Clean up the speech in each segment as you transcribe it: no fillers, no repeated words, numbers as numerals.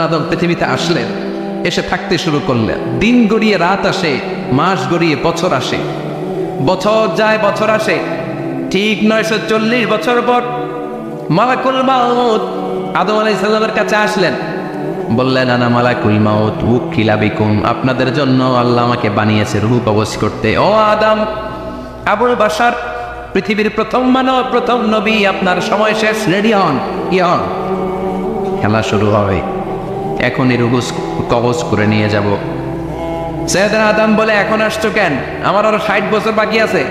আদম পৃথিবীতে আসলেন, এসে থাকতে শুরু করলেন। দিন গড়িয়ে রাত আসে, মাস গড়িয়ে বছর আসে, বছর যায় বছর আসে। ঠিক 940 বছর পর মালাকুল মাউত আদম আলাইহিস সালামের কাছে আসলেন। বললেন, আনা মালাকুল মাউত উকিলা বিকুম, আপনাদের জন্য আল্লাহ আমাকে বানিয়েছে রূহ কবজ করতে। ও আদম, আবুল বাশার, পৃথিবীর প্রথম মানব, প্রথম নবী, আপনার সময় শেষ, রেডি হন, ইয়ন, খেলা শুরু হবে। এখনই রূহ কবজ করে নিয়ে যাব। সাইয়েদনা আদম বলে, এখন আসছো কেন? আমার আরো 60 বছর বাকি আছে।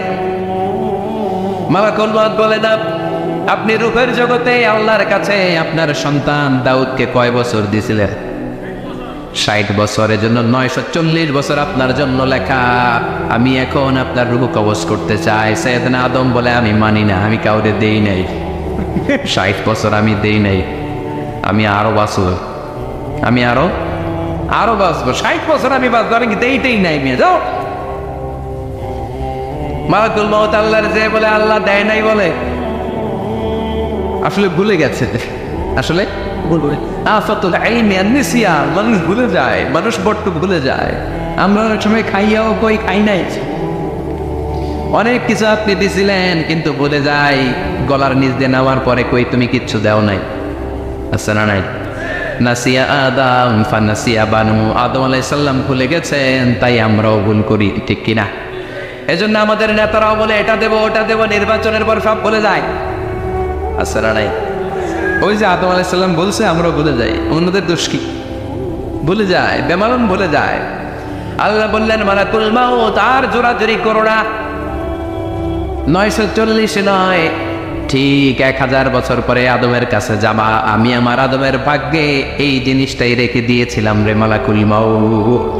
মালাকুল মাউত বলে, না, আপনি রূহের জগতে আল্লাহর কাছে আপনার সন্তান দাউদকে কয় বছর দিয়েছিলেন? 60 বছরের জন্য 940 বছর আপনার জন্য লেখা। আমি এখন আপনার রূহ কবজ করতে চাই। সাইয়েদনা আদম বলে, আমি মানি না, আমি কাউরে দেই নাই। 60 বছর আমি দেই নাই, আমি আরো বাঁচব, আমি আরো বাঁচবো, 60 বছর আমি বাঁচবো, আমি দেইতেই নাই। মেয়ে যাও। মালাকুল মাউত আল্লাহর যে বলে, আল্লাহ দেয় নাই বলে, আসলে ভুলে গেছে। আসলে আফাতুল ইলমি আন-নিসিয়া, মানুষ ভুলে যায়, মানুষ বড্ড ভুলে যায়। আমরা অনেক সময় খাইয়াও কই খাই নাই। অনেক কিছু আপনি দিছিলেন কিন্তু ভুলে যাই, গলার নিচ দিয়ে নেওয়ার পরে কই তুমি কিচ্ছু দাও নাই। আছে না নাই? নাসিয়া আদম ফানাসিয়া বানু, আদম আলাইহিস সালাম ভুলে গেছেন, তাই আমরাও ভুল করি, ঠিক কিনা? এজন্য আমাদের নেতারাও বলে এটা দেব ওটা দেব, নির্বাচনের পর সব ভুলে যায়। আছে না নাই? ওই যে আদম আলাইহিস সালাম বলছে, আমরাও ভুলে যাই। অন্যদের দোষ কি? ভুলে যায়, বেমালুম ভুলে যায়। আল্লাহ বললেন, মালাকুল মাউত আর জোরাজুরি করো না। 940 নয়, ঠিক 1000 বছর পরে আদমের কাছে যাবা। আমি আমার আদমের ভাগ্যে এই জিনিসটাই রেখে দিয়েছিলাম রে মালাকুল মাউত।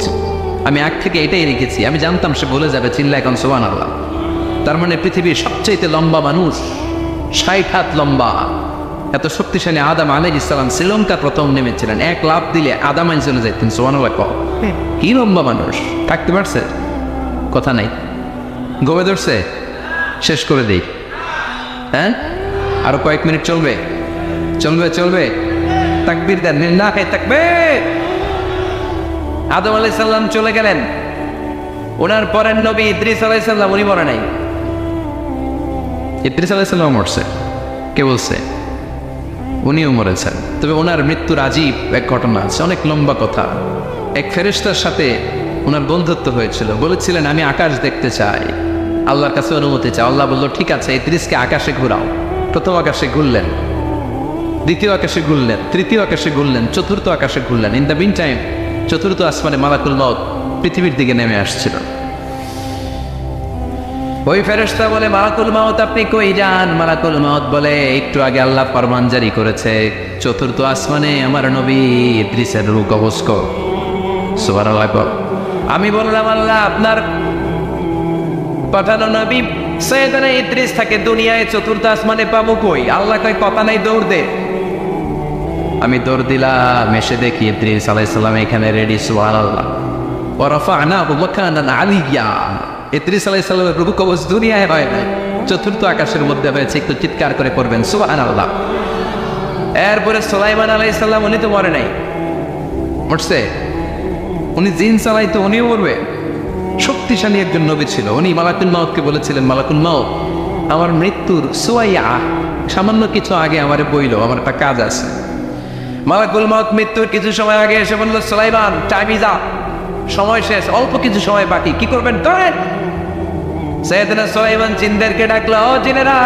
আমি আগ থেকে এটাই রেখেছি, আমি জানতাম সে ভুলে যাবে। চিল্লা এখন সুবহানাল্লাহ। তার মানে পৃথিবীর সবচেয়ে লম্বা মানুষ, 60 হাত লম্বা, এত শক্তিশালী আদম আলাইহিস সালাম শ্রীলঙ্কা প্রথম নেমেছিলেন। 1 লাফ দিলে আদম আইন চলে যেতেন। সুবহানাল্লাহ। কি লম্বা মানুষ, থাকতে পারছে? কথা নাই, গমে ধরছে। শেষ করে দিই, হ্যাঁ? আরো কয়েক মিনিট চলবে, চলবে চলবে। তাকবীর দেন, লিল্লাহি তাকবীর। আদম আলাইহিস সালাম চলে গেলেন। ওনার পরের নবী ইদ্রিস আলাইহিস সালাম, উনি মরে নাই। ইদ্রিস আলাইহিস সালাম মরছে, কে বলছে? উনিও মরেছেন। তবে ওনার মৃত্যুর আজীব এক ঘটনা আছে, অনেক লম্বা কথা। এক ফেরেশতার সাথে ওনার বন্ধুত্ব হয়েছিল। বলেছিলেন, আমি আকাশ দেখতে চাই, আল্লাহর কাছে অনুমতি চাই। আল্লাহ বলল, ঠিক আছে, ইদ্রিসকে আকাশে ঘুরাও। প্রথম আকাশে ঘুরলেন, দ্বিতীয় আকাশে ঘুরলেন, তৃতীয় আকাশে ঘুরলেন, চতুর্থ আকাশে ঘুরলেন। ইন দ্য মিন টাইম চতুর্থ আসমানে মালাকুল মাউত পৃথিবীর দিকে নেমে আসছিল। ওই ফেরেশতা বলে, মালাকুল মাউত আপনি কই যান? মালাকুল মাউত বলে, একটু আগে আল্লাহ ফরমান জারি করেছে, চতুর্থ আসমানে আমার নবী ইদ্রিসের রূহ কবজ কর। সুবহানাল্লাহ। আমি বললাম, আল্লাহ আপনার পাঠানো নবী সাইয়েদনা ইদ্রিস থাকে দুনিয়ায়, চতুর্থ আসমানে পাবো কই? আল্লাহ কয়, কথা নাই, দৌড় দে। আমি দৌড় দিলাম, এসে দেখি ইদ্রিস আলাইহিস সালাম এখানে রেডি। সুবহানাল্লাহ। ওয়া রাফা'নাহু মাকানান আলিয়্যা। ইদ্রিস আলাইহিস সালামের রূহ কবজ দুনিয়ায় হয় না, চতুর্থ আকাশের মধ্যে হয়েছে। একটু চিৎকার করে পড়বেন সুবহানাল্লাহ। এরপরে সুলাইমান আলাইহিস সালাম, উনি তো মরে নাই, মরছে। উনি জিন চালাইতো, উনিও মরবে। শক্তিশালী একজন নবী ছিল। উনি মালাকুল মাউতকে বলেছিলেন, মালাকুল মাউত আমার মৃত্যুর সুয়াইয়া, সামান্য কিছু আগে আমারে বইল, আমার একটা কাজ আছে। মালাকুল মাউত মৃত্যুর কিছু সময় আগে এসে বলল, সুলাইমান টাইম ইজ আপ, সময় শেষ, অল্প কিছু সময় বাকি, কি করবেন করেন। সাইয়েদনা সুলাইমান জিনদেরকে ডাকলো, ও জিনেরা,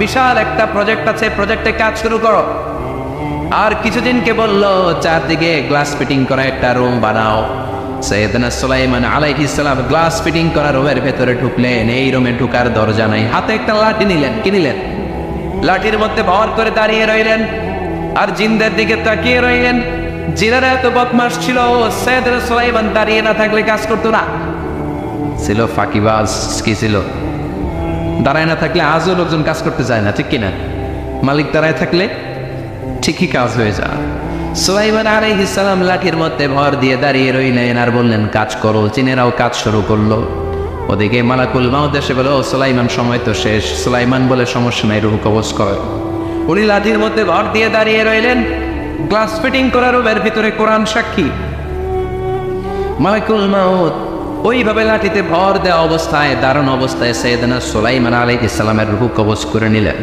বিশাল একটা প্রজেক্ট আছে, প্রজেক্টে কাজ শুরু করো। আর কিছু জিনকে বললো, চারদিকে গ্লাস ফিটিং করা একটা রুম বানাও। সাইয়েদনা সুলাইমান আলাইহিস সালাম গ্লাস ফিটিং করা রুমের ভেতরে ঢুকলেন। এই রুমে ঢুকার দরজা নাই, হাতে একটা লাঠি নিলেন। কি নিলেন? লাঠির মধ্যে ভর করে দাঁড়িয়ে রইলেন আর জিনদের দিকে তাকিয়ে রইলেন। জিনেরা এত বদমাশ ছিল, সাইয়েদনা সুলাইমান দাঁড়িয়ে না থাকলে কাজ করতো না। ছিল ফাঁকিবাজ। কি ছিল? দাঁড়ায় না থাকলে আজও লোকজন কাজ করতে যায় না, ঠিক কিনা? মালিক দাঁড়ায় থাকলে ঠিকই কাজ হয়ে যায়। সুলাইমান আলাইহিস সালাম লাঠির মধ্যে ভর দিয়ে দাঁড়িয়ে রইলেন আর বললেন, কাজ করো। জিনেরাও কাজ শুরু করলো। ওদিকে মালাকুল মাউত এসে বলে, ও সুলাইমান সময় তো শেষ। সুলাইমান বলে, সমস্যা নাই, রূহ কবজ কর। উনি লাঠির মধ্যে ভর দিয়ে দাঁড়িয়ে রইলেন। গ্লাস ফিটিং করা রুমের ভিতরে কোরআন সাক্ষী। মালাকুল মাউত ওইভাবে লাঠিতে ভর দেওয়া অবস্থায়, দারুণ অবস্থায় সাইয়েদনা সুলাইমান আলাইহিস সালামের রূহ কবজ করে নিলেন।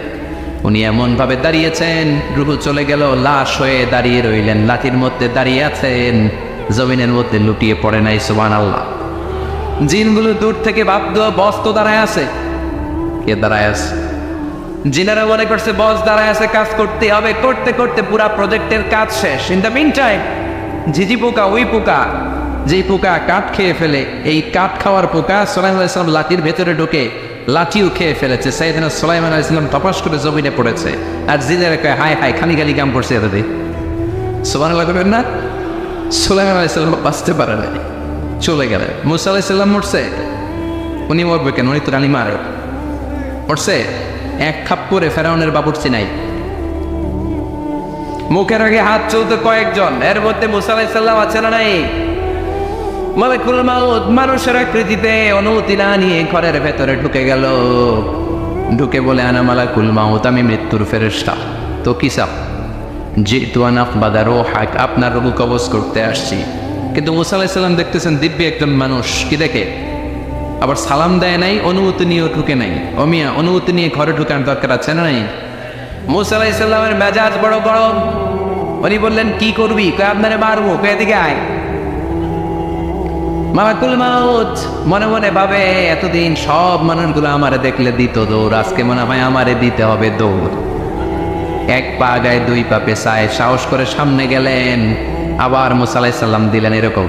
উনি এমন ভাবে দাঁড়িয়েছেন, রূহ চলে গেল, লাশ হয়ে দাঁড়িয়ে রইলেন। লাঠির মধ্যে দাঁড়িয়ে আছেন, জমিনের মধ্যে লুটিয়ে পড়ে নাই। সুবহানাল্লাহ। জিনগুলো দূর থেকে ভাবত বস তো দাঁড়ায় আছে। কে দাঁড়ায় আছে? জিনারা মনে করছে বস দাঁড়ায় আছে, কাজ করতে হবে। করতে করতে পুরা প্রজেক্টের কাজ শেষ। ইন দ্য মিন টাইম ঝিঝি পোকা, ওই পোকা যেই পোকা কাঠ খেয়ে ফেলে, এই কাঠ খাওয়ার পোকা সুলাইমান আলাইহিস সালাম লাঠির ভেতরে ঢুকে লাঠিও খেয়ে ফেলেছে। সাইয়েদনা সুলাইমান আলাইহিস সালাম তপাস করে জমিনে পড়েছে। আর জিনেরা কয় হায় হায়, খালি খালি কাম করছে এতদিন। সুবহানাল্লাহ করবেন না? সুলাইমান আলাইহিস সালাম বাঁচতে পারে নাই, চলে গেলেন। মুসা আলাইহিস সালাম মরছে, উনি মরবে কেন? উনি তো রানী মার মরছে। এক খাপ করে ফেরাউনের বাবুর্চি নাই, মুখের আগে হাত চলতে কয়েকজন, এর মধ্যে মুসা আলাইহিস সালাম আছে না নাই? মালাকুল মাউত মানুষের আকৃতিতে অনুমতি না নিয়ে ঘরের ভেতরে ঢুকে গেল। ঢুকে বলে আনা মালাকুল মাউত, আমি মৃত্যুর ফেরেশতা। তো কি চাপ? জিতু আন আকবাদা রূহাক, আপনার রূহ কবজ করতে আসছি। কিন্তু মুসা আলাইহিস সালাম দেখতেছেন দিব্যি একজন মানুষ, কি দেখে? আবার সালাম দেয় নাই, অনুমতি নিয়েও ঢুকে নাই। অমিয়া অনুমতি নিয়ে ঘরে ঢুকার দরকার আছে না নাই? মুসা আলাইহিস সালামের মেজাজ বড় গরম। উনি বললেন কি করবি? কয় আপনারে মারবো। কয় এদিকে আয়। মালাকুল মাউত মনে মনে ভাবে এতদিন সব মানুষগুলো আমারে দেখলে দিত দৌড়, আজকে মনে হয় আমারে দিতে হবে দৌড়। এক পা গায়ে দুই পা পেছায় সাহস করে সামনে গেলেন। আবার মুসা আলাইহিস সালাম দিলেন এরকম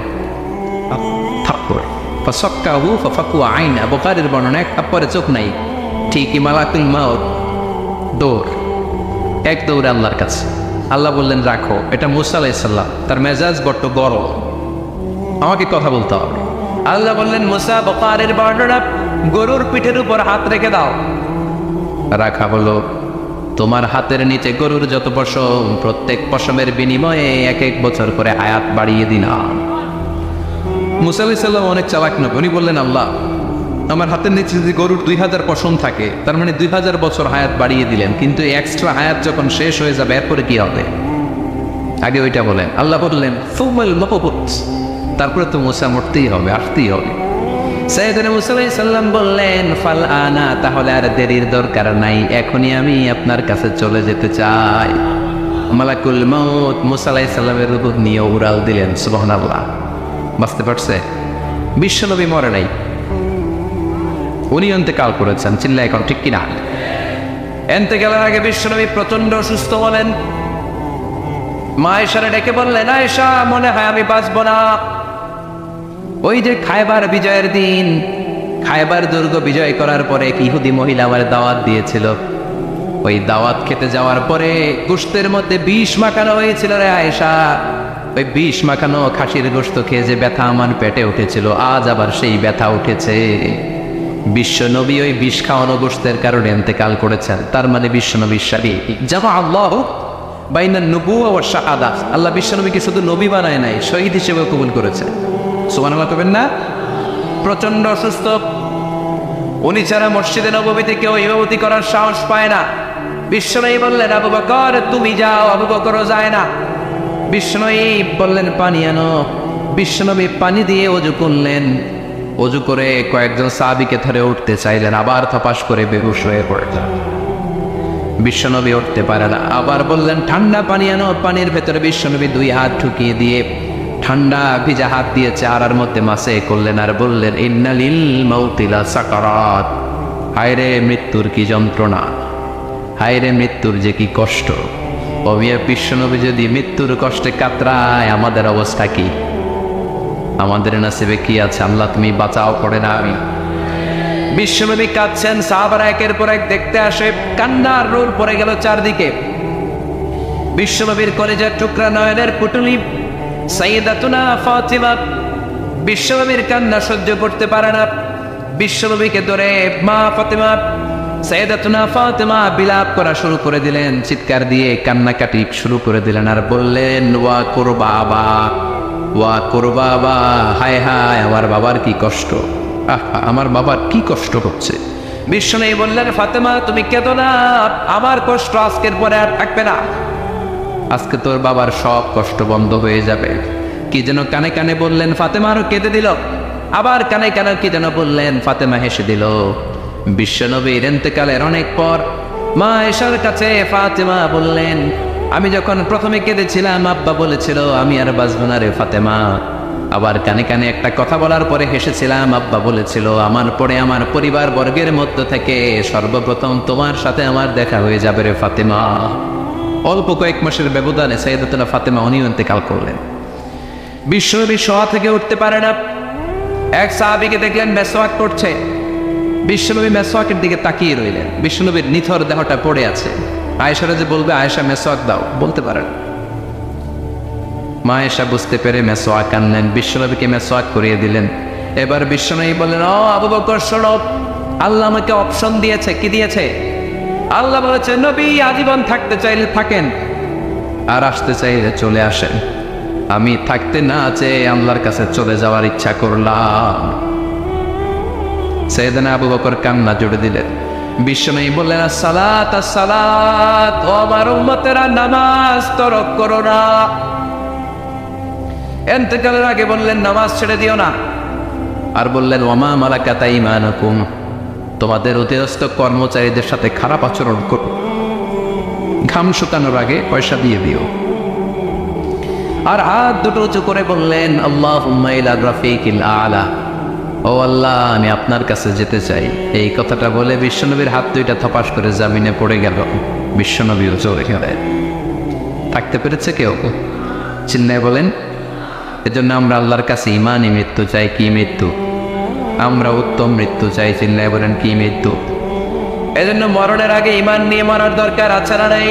থাপ্পড়। ফাসাক্কাহু ফাফাকুয়া আইনা, বুখারীর বর্ণনা, এক থাপ্পড়ে চোখ নাই। ঠিকই মালাকুল মাউত দৌড়, এক দৌড়ে আল্লাহর কাছে। আল্লাহ বললেন রাখো, এটা মুসা আলাইহিস সালাম, তার মেজাজ বড্ড গরম, আমাকে কথা বলতে হবে। আল্লাহ বললেন মুসা, বুখারীর বর্ণনা, গরুর পিঠের উপর হাত রেখে দাও। রাখা হলো। তোমার হাতের নিচে গরুর যত পশম, প্রত্যেক পশমের বিনিময়ে এক এক বছর করে হায়াত বাড়িয়ে দিলাম। মুসা আলাইহিস সালাম অনেক চালাক নবী। উনি বললেন আল্লাহ, আমার হাতের নিচে যদি গরুর 2000 পশম থাকে, তার মানে 2000 বছর হায়াত বাড়িয়ে দিলেন। কিন্তু এক্সট্রা হায়াত যখন শেষ হয়ে যাবে এরপরে কি হবে? আগে ওইটা বলেন। আল্লাহ বললেন ফুমাল মাহবুত, তারপরে তো মুসা মরতেই হবে, আসতেই হবে। সাইয়েদনা মুসা আলাইহিস সালাম বললেন ফাল আনা, তাহলে আর দেরির দরকার নাই, এখনই আমি আপনার কাছে চলে যেতে চাই। মালাকুল মাউত মুসা আলাইহিস সালামের রূহ নিয়ে উড়াল দিলেন। সুবহানাল্লাহ। বাঁচতে পারছে? বিশ্বনবী মরে নাই, উনি ইন্তেকাল করেছেন। চিল্লা এখন ঠিক কিনা? ইন্তেকালের আগে বিশ্বনবী প্রচন্ড অসুস্থ হলেন। মা আয়েশারে ডেকে বললেন, আয়েশা মনে হয় আমি বাঁচব না। ওই যে খায়বার বিজয়ের দিন, খায়বার দুর্গ বিজয় করার পরে এক ইহুদি মহিলা আমার দাওয়াত দিয়েছিল। ওই দাওয়াত খেতে যাওয়ার পরে গোশতের মধ্যে বিষ মাখানো হয়েছিল রে আয়েশা। ওই বিষ মাখানো খাসির গোশত খেয়ে যে ব্যথা আমার পেটে উঠেছিল, আজ আবার সেই ব্যথা উঠেছে। বিশ্বনবী ওই বিষ খাওয়ানো গোশতের কারণে ইন্তেকাল করেছেন। তার মানে বিশ্বনবীর শাদী জামা আল্লাহ বাইনা নবুওয়া ওয়া শাহাদা, আল্লাহ বিশ্বনবীকে শুধু নবী বানায় নাই, শহীদ হিসেবে কবুল করেছে। সুবহানাল্লাহ করবেন না? প্রচন্ড অসুস্থ, উনি ছাড়া মসজিদে নববীতে কেউ ইমামতি করার সাহস পায় না। বিশ্বনবী বললেন আবু বকর তুমি যাও, আবু বকরও যায় না। বিশ্বনবী বললেন পানি আনো। বিশ্বনবী পানি দিয়ে ওযু করলেন। ওযু করে কয়েকজন সাহাবীকে ধরে উঠতে চাইলেন, আবার থপাস করে বেহুশ হয়ে পড়লেন। বিশ্বনবী উঠতে পারে না। আবার বললেন ঠান্ডা পানি আনো। পানির ভেতরে বিশ্বনবী 2 হাত ঢুকিয়ে দিয়ে ঠান্ডা ভিজা হাত দিয়ে চেহারার মধ্যে মাসে করলেন আর বললেন ইন্নালিল মাউতি লা সাকারাত, হায়রে মৃত্যুর কি যন্ত্রণা, হায়রে মৃত্যুর যে কি কষ্ট। অবিয়া বিশ্বনবী যদি মৃত্যুর কষ্টে কাতরায়, আমাদের অবস্থা কি? আমাদের নসিবে কি আছে? আল্লাহ তুমি বাঁচাও, পড়ে না আমি। বিশ্বনবী কাঁদছেন, সাহাবারা একের পর এক দেখতে আসে, কান্নার রোল পড়ে গেল চারদিকে। বিশ্বনবীর কলেজের টুকরা নয়নের পুটুলি সাইয়েদাতুনা ফাতিমা বিশ্বনবীর কান্না সহ্য করতে পারে না। বিশ্বনবীকে ধরে মা ফাতিমা, সাইয়েদাতুনা ফাতিমা বিলাপ করা শুরু করে দিলেন, চিৎকার দিয়ে কান্নাকাটি শুরু করে দিলেন আর বললেন ওয়া কুরবাবা, ওয়া কুরবাবা, হায় হায় আমার বাবার কি কষ্ট, আমার বাবার কি কষ্ট হচ্ছে। বিশ্বনবী বললেন ফাতেমা তুমি কেঁদো না, আমার কষ্ট আজকের পরে আর থাকবে না। আজকে তোর বাবার সব কষ্ট বন্ধ হয়ে যাবে। কি যেন কানে কানে বললেন, ফাতেমা আরো কেঁদে দিল। আবার কানে কানে কি যেন বললেন, ফাতেমা হেসে দিল। বিশ্বনবীর ইন্তেকালের অনেক পর মা আয়েশার কাছে ফাতেমা বললেন, আমি যখন প্রথমে কেঁদেছিলাম আব্বা বলেছিল আমি আর বাঁচবো না রে ফাতেমা। আবার কানে কানে একটা কথা বলার পরে হেসেছিলাম, আব্বা বলেছিল আমার পরে আমার পরিবার বর্গের মধ্য থেকে সর্বপ্রথম তোমার সাথে আমার দেখা হয়ে যাবে রে ফাতেমা। অল্প কয়েক মাসের ব্যবধানে সাইয়েদাতুনা ফাতেমা উনিও ইন্তেকাল করলেন। বিশ্বনবী শোয়া থেকে উঠতে পারে না। এক সাহাবীকে দেখলেন মেসওয়াক করছে। বিশ্বনবী মেসওয়াকের দিকে তাকিয়ে রইলেন। বিশ্বনবীর নিথর দেহটা পড়ে আছে। আয়েশারা যে বলবে আয়েশা মেসওয়াক দাও, বলতে পারেন। মা আয়েশা বুঝতে পেরে মেসওয়াক আনলেন, বিশ্বনবীকে মেসওয়াক করিয়ে দিলেন। এবার বিশ্বনবী বললেন, ও আবু বকর শোনো, আল্লাহ আমাকে অপশন দিয়েছে। কি দিয়েছে? আল্লাহ বলেছে নবী আজীবন থাকতে চাইলে থাকেন, আর আসতে চাইলে চলে আসেন। আমি থাকতে না চেয়ে আল্লাহর কাছে চলে যাওয়ার ইচ্ছা করলাম। সাইয়েদনা আবু বকর কান্না জুড়ে দিলেন। বিশ্বনবী বললেন, আসসালাত আসসালাত, ও আমার উম্মতেরা নামাজ তরক করো না। ইন্তেকালের আগে বললেন নামাজ ছেড়ে দিও না। আর বললেন, ওয়ামা মালাকাত আইমানুকুম, তোমাদের অধীনস্থ কর্মচারীদের সাথে খারাপ আচরণ করো। ঘাম শুকানোর আগে পয়সা দিয়ে দিও। আর হাত দুটো উঁচু করে বললেন, আল্লাহুম্মা ইলা রাফিকিল আলা, ও আল্লাহ আমি আপনার কাছে যেতে চাই। এই কথাটা বলে বিশ্বনবীর হাত দুইটা থপাস করে জামিনে পড়ে গেল। বিশ্বনবীও চলে গেলেন। থাকতে পেরেছে কেউ? চিন্নায় বলেন। এজন্য আমরা আল্লাহর কাছে ইমানই মৃত্যু চাই। কি মৃত্যু? আমরা উত্তম মৃত্যু চাই। চিন্নায় বলেন কি মৃত্যু? এজন্য মরণের আগে ইমান নিয়ে মরার দরকার আছে না নাই?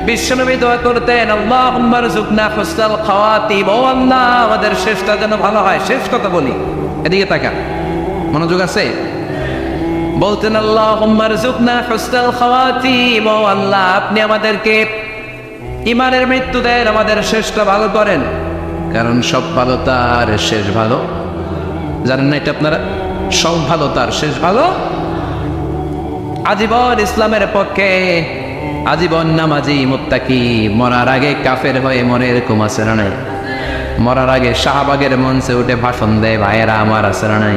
বিশ্বনবী দোয়া করতেন, আল্লাহুম্মা রযুকনা হুসনাল খাওয়াতিম, ও আল্লাহ আমাদের শেষটা যেন ভালো হয়। শেষ কথা বলি, এদিকে তাকা, মনোযোগ আছে। বলতেন, আল্লাহুম্মা রযুকনা হুসনাল খাওয়াতিম, ও আল্লাহ আপনি আমাদেরকে ইমানের মৃত্যু দেন, আমাদের শেষটা ভালো করেন। কারণ সব ভালো তার শেষ ভালো। জানেন না এটা আপনারা? সব ভালো তার শেষ ভালো। আজীবন ইসলামের পক্ষে, আজীবন নামাজি মুত্তাকি, মরার আগে কাফের হয়ে মরে, এরকম আছে না নাই? মরার আগে শাহবাগের মঞ্চে উঠে ভাষণ দেয়, ভাইয়েরা আমার আছে না নাই?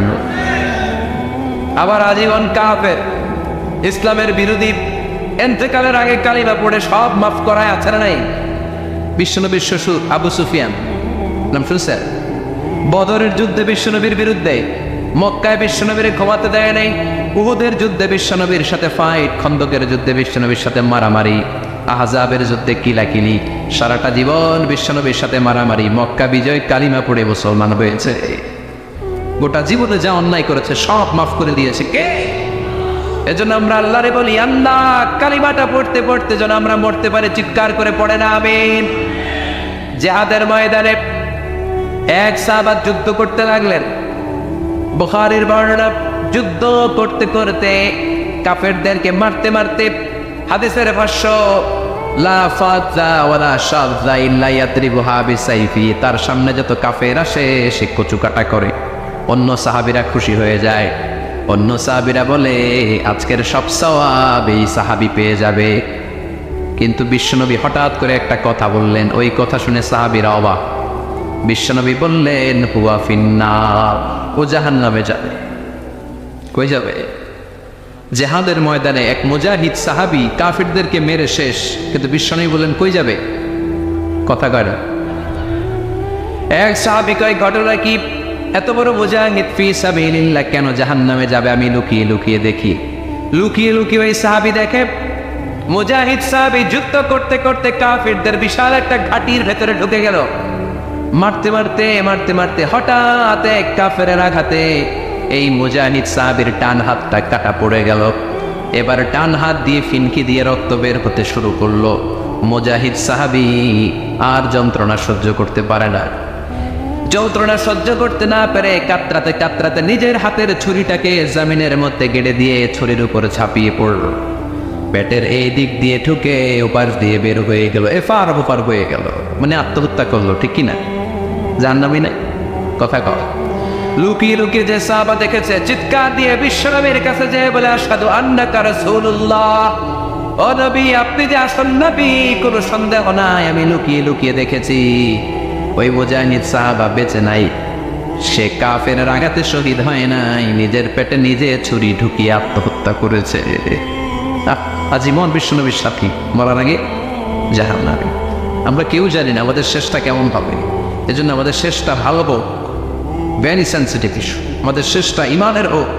আবার আজীবন কাফের, ইসলামের বিরোধী, ইন্তেকালের আগে কালিমা পড়ে সব মাফ করায় আছে না নাই? বিশ্বনবীর শ্বশুর আবু সুফিয়ান, নাম শুনছেন? বদরের যুদ্ধে বিশ্বনবীর বিরুদ্ধে, মক্কায় বিশ্বনবীর ক্ষমাতে দেয় নাই। উহুদের যুদ্ধে বিশ্বনবীর সাথে ফাইট, খন্দকের যুদ্ধে বিশ্বনবীর সাথে মারামারি, আহজাবের যুদ্ধে কিলাকিলি, সারাটা জীবন বিশ্বনবীর সাথে মারামারি। মক্কা বিজয়, কালিমা পড়ে মুসলমান হয়েছে। গোটা জীবনে যা অন্যায় করেছে সব মাফ করে দিয়েছে কে? এজন্য আমরা আল্লাহরে বলি, আল্লাহ কালিমাটা পড়তে পড়তে যেন আমরা মরতে পারি। চিৎকার করে পড়ে না আমিন। জিহাদের ময়দানে এক সাহাবা যুদ্ধ করতে লাগলেন। বুখারীর বর্ণনা, যুদ্ধ করতে করতে কাফেরদেরকে মারতে মারতে, হাদিসের ভাষ্য, লা ফাযা ওয়ালা শাযা ইল্লা ইয়াদরিবুহা বিসাইফি, তার সামনে যত কাফের আসে সে কচু কাটা করে। অন্য সাহাবীরা খুশি হয়ে যায়। অন্য সাহাবীরা বলে আজকের সব সওয়াব এই সাহাবী পেয়ে যাবে। কিন্তু বিশ্বনবী হঠাৎ করে একটা কথা বললেন, ওই কথা শুনে সাহাবীরা অবাক। বিশ্বনবী বললেন, হুয়া ফিন্নার, ও জাহান্নামে যাবে। কই যাবে? জিহাদের ময়দানে এক মুজাহিদ সাহাবী কাফিরদেরকে মেরে শেষ, কিন্তু বিশ্বনবী বললেন কই যাবে? কথা কয় না। এক সাহাবী কয়, ঘটনা কি? এত বড় মুজাহিদ ফি সাবিলিল্লাহ কেন জাহান্নামে যাবে? আমি লুকিয়ে লুকিয়ে দেখি। লুকিয়ে লুকিয়ে ওই সাহাবী দেখে, মুজাহিদ সাহাবী যুদ্ধ করতে করতে কাফিরদের বিশাল একটা ঘাটির ভেতরে ঢুকে গেল। মারতে মারতে মারতে মারতে হঠাৎ এক কাফেরের আঘাতে এই মুজাহিদ সাহাবীর ডান হাতটা কাটা পড়ে গেল। এবার ডান হাত দিয়ে ফিনকি দিয়ে রক্ত বের হতে শুরু করলো। মুজাহিদ সাহাবী আর যন্ত্রণা সহ্য করতে পারে না। যন্ত্রণা সহ্য করতে না পেরে কাতরাতে কাতরাতে নিজের হাতের ছুরিটাকে জমিনের মধ্যে গেড়ে দিয়ে ছুরির উপরে ছাপিয়ে পড়ল। পেটের এই দিক দিয়ে ঢুকে ওপার দিয়ে বের হয়ে গেল, এফার ওপার হয়ে গেল। মানে আত্মহত্যা করলো, ঠিক কিনা? জাহান্নামী নাই? কথা কয়। লুকিয়ে লুকিয়ে যে সাহাবা দেখেছে চিৎকার দিয়ে বিশ্বনবীর কাছে যেয়ে বলে, আশহাদু আন্নাকা রাসূলুল্লাহ, ও ও নবী, আপনি যে আসল নবী কোনো সন্দেহ নাই, আমি লুকিয়ে লুকিয়ে দেখেছি ওই মুজাহিদ সাহাবা বেঁচে নাই, সে কাফের আঘাতে শহীদ হয় নাই, নিজের পেটে নিজে ছুরি ঢুকিয়ে আত্মহত্যা করেছে। আজীবন বিশ্বনবীর সাথী, মরার আগে জাহান্নামে। আমরা কেউ জানি না আমাদের শেষটা কেমন হবে, এজন্য আমাদের শেষটা ভালো হোক, ভেরি সেন্সিটিভ ইস্যু। আমাদের শেষটা ইমানের হোক।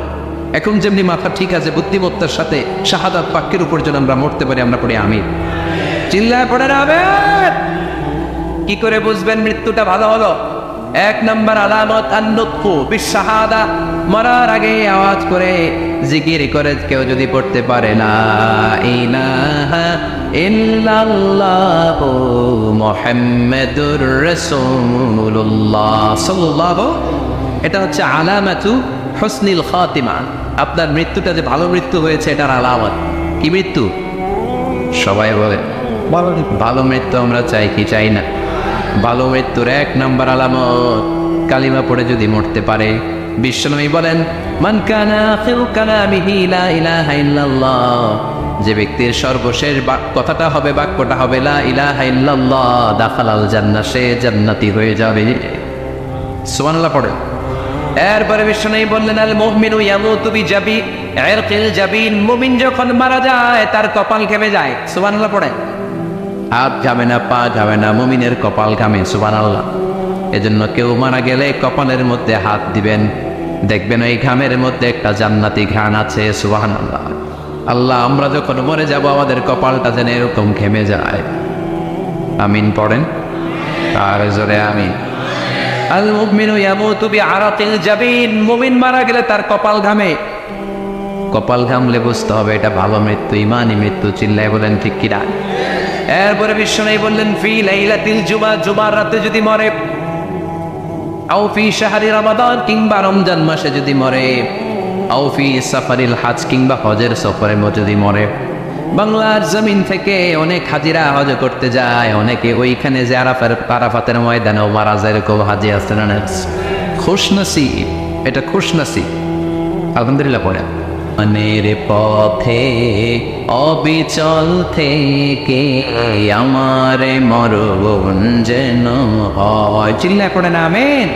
এখন যেমনি মাথা ঠিক আছে, বুদ্ধিমত্তার সাথে শাহাদাত বাক্যের উপর যেন আমরা মরতে পারি, আমরা পড়ি আমিন। চিল্লায় পড়ে আমিন। কি করে বুঝবেন মৃত্যুটা ভালো হলো? এক নম্বর আলামত আন-নুতকু বিশ-শাহাদা, মরার আগে আওয়াজ করে জিকির করে কেউ যদি পড়তে পারে লা ইলাহা ইল্লাল্লাহু মুহাম্মাদুর রাসূলুল্লাহ সাল্লাল্লাহু, এটা হচ্ছে আলামাতু হুসনিল খাতিমা। আপনার মৃত্যুটা যে ভালো মৃত্যু হয়েছে এটার আলামত। কি মৃত্যু? সবাই বলে ভালো মৃত্যু আমরা চাই কি চাই না? ভালো মৃত্যুর এক নম্বর আলামত কালিমা পড়ে যদি মরতে পারে। বিশ্বনবী বলেন, মান কানা আখিরু কালামিহি লা ইলাহা ইল্লাল্লাহ, যে ব্যক্তির সর্বশেষ কথাটা হবে, বাক্যটা হবে লা ইলাহা ইল্লাল্লাহ, দাখালাল জান্নাহ, সে জান্নাতি হয়ে যাবে। সুবহানাল্লাহ পড়ে। এরপরে বিশ্বনবী বললেন, আল মুমিনু ইয়ামুতু বিজাবি ইরকিল জাবিন, মুমিন যখন মারা যায় তার কপাল ঘেমে যায়। সুবহানাল্লাহ পড়ে। হাত ঘামে না, পা ঘামে না, মুমিনের কপাল ঘামে। সুবহানাল্লাহ। এজন্য কেউ মারা গেলে কপালের মধ্যে হাত দিবেন, দেখবেন ওই ঘামের মধ্যে একটা জান্নাতি ঘ্রাণ আছে। সুবহানাল্লাহ। আল্লাহ, আমরা যখন মরে যাব আমাদের কপালটা যেন এরকম ঘেমে যায়। আমিন পড়েন আর জোরে আমিন। আল মুমিনু ইয়ামুতু বিআরাকিল জাবিন, মুমিন মারা গেলে তার কপাল ঘামে। কপাল ঘামলে বুঝতে হবে এটা ভালো মৃত্যু, ইমানি মৃত্যু। চিল্লায় বলেন ঠিক কিনা? এরপরে বিশ্বনবী বললেন, ফি লাইলাতিল জুমা, জুমার রাতে যদি মরে, আও ফি শাহরি রমাদান, কিংবা রমজান মাসে যদি মরে, আও ফি সাফারিল হজ, কিংবা হজের সফরে যদি মরে। বাংলার জমিন থেকে অনেক হাজিরা হজ করতে যায়, অনেকে ওইখানে যে আরাফাতের ময়দানেও মারা যায়, এরকম হাজি আছে না? খুশনসিব, এটা খুশনসিব। আলহামদুলিল্লাহ পড়ে। মনের পথে অবিচল থেকে আমার মরণ যেন হয়। চিল্লায় পড়ে না আমিন।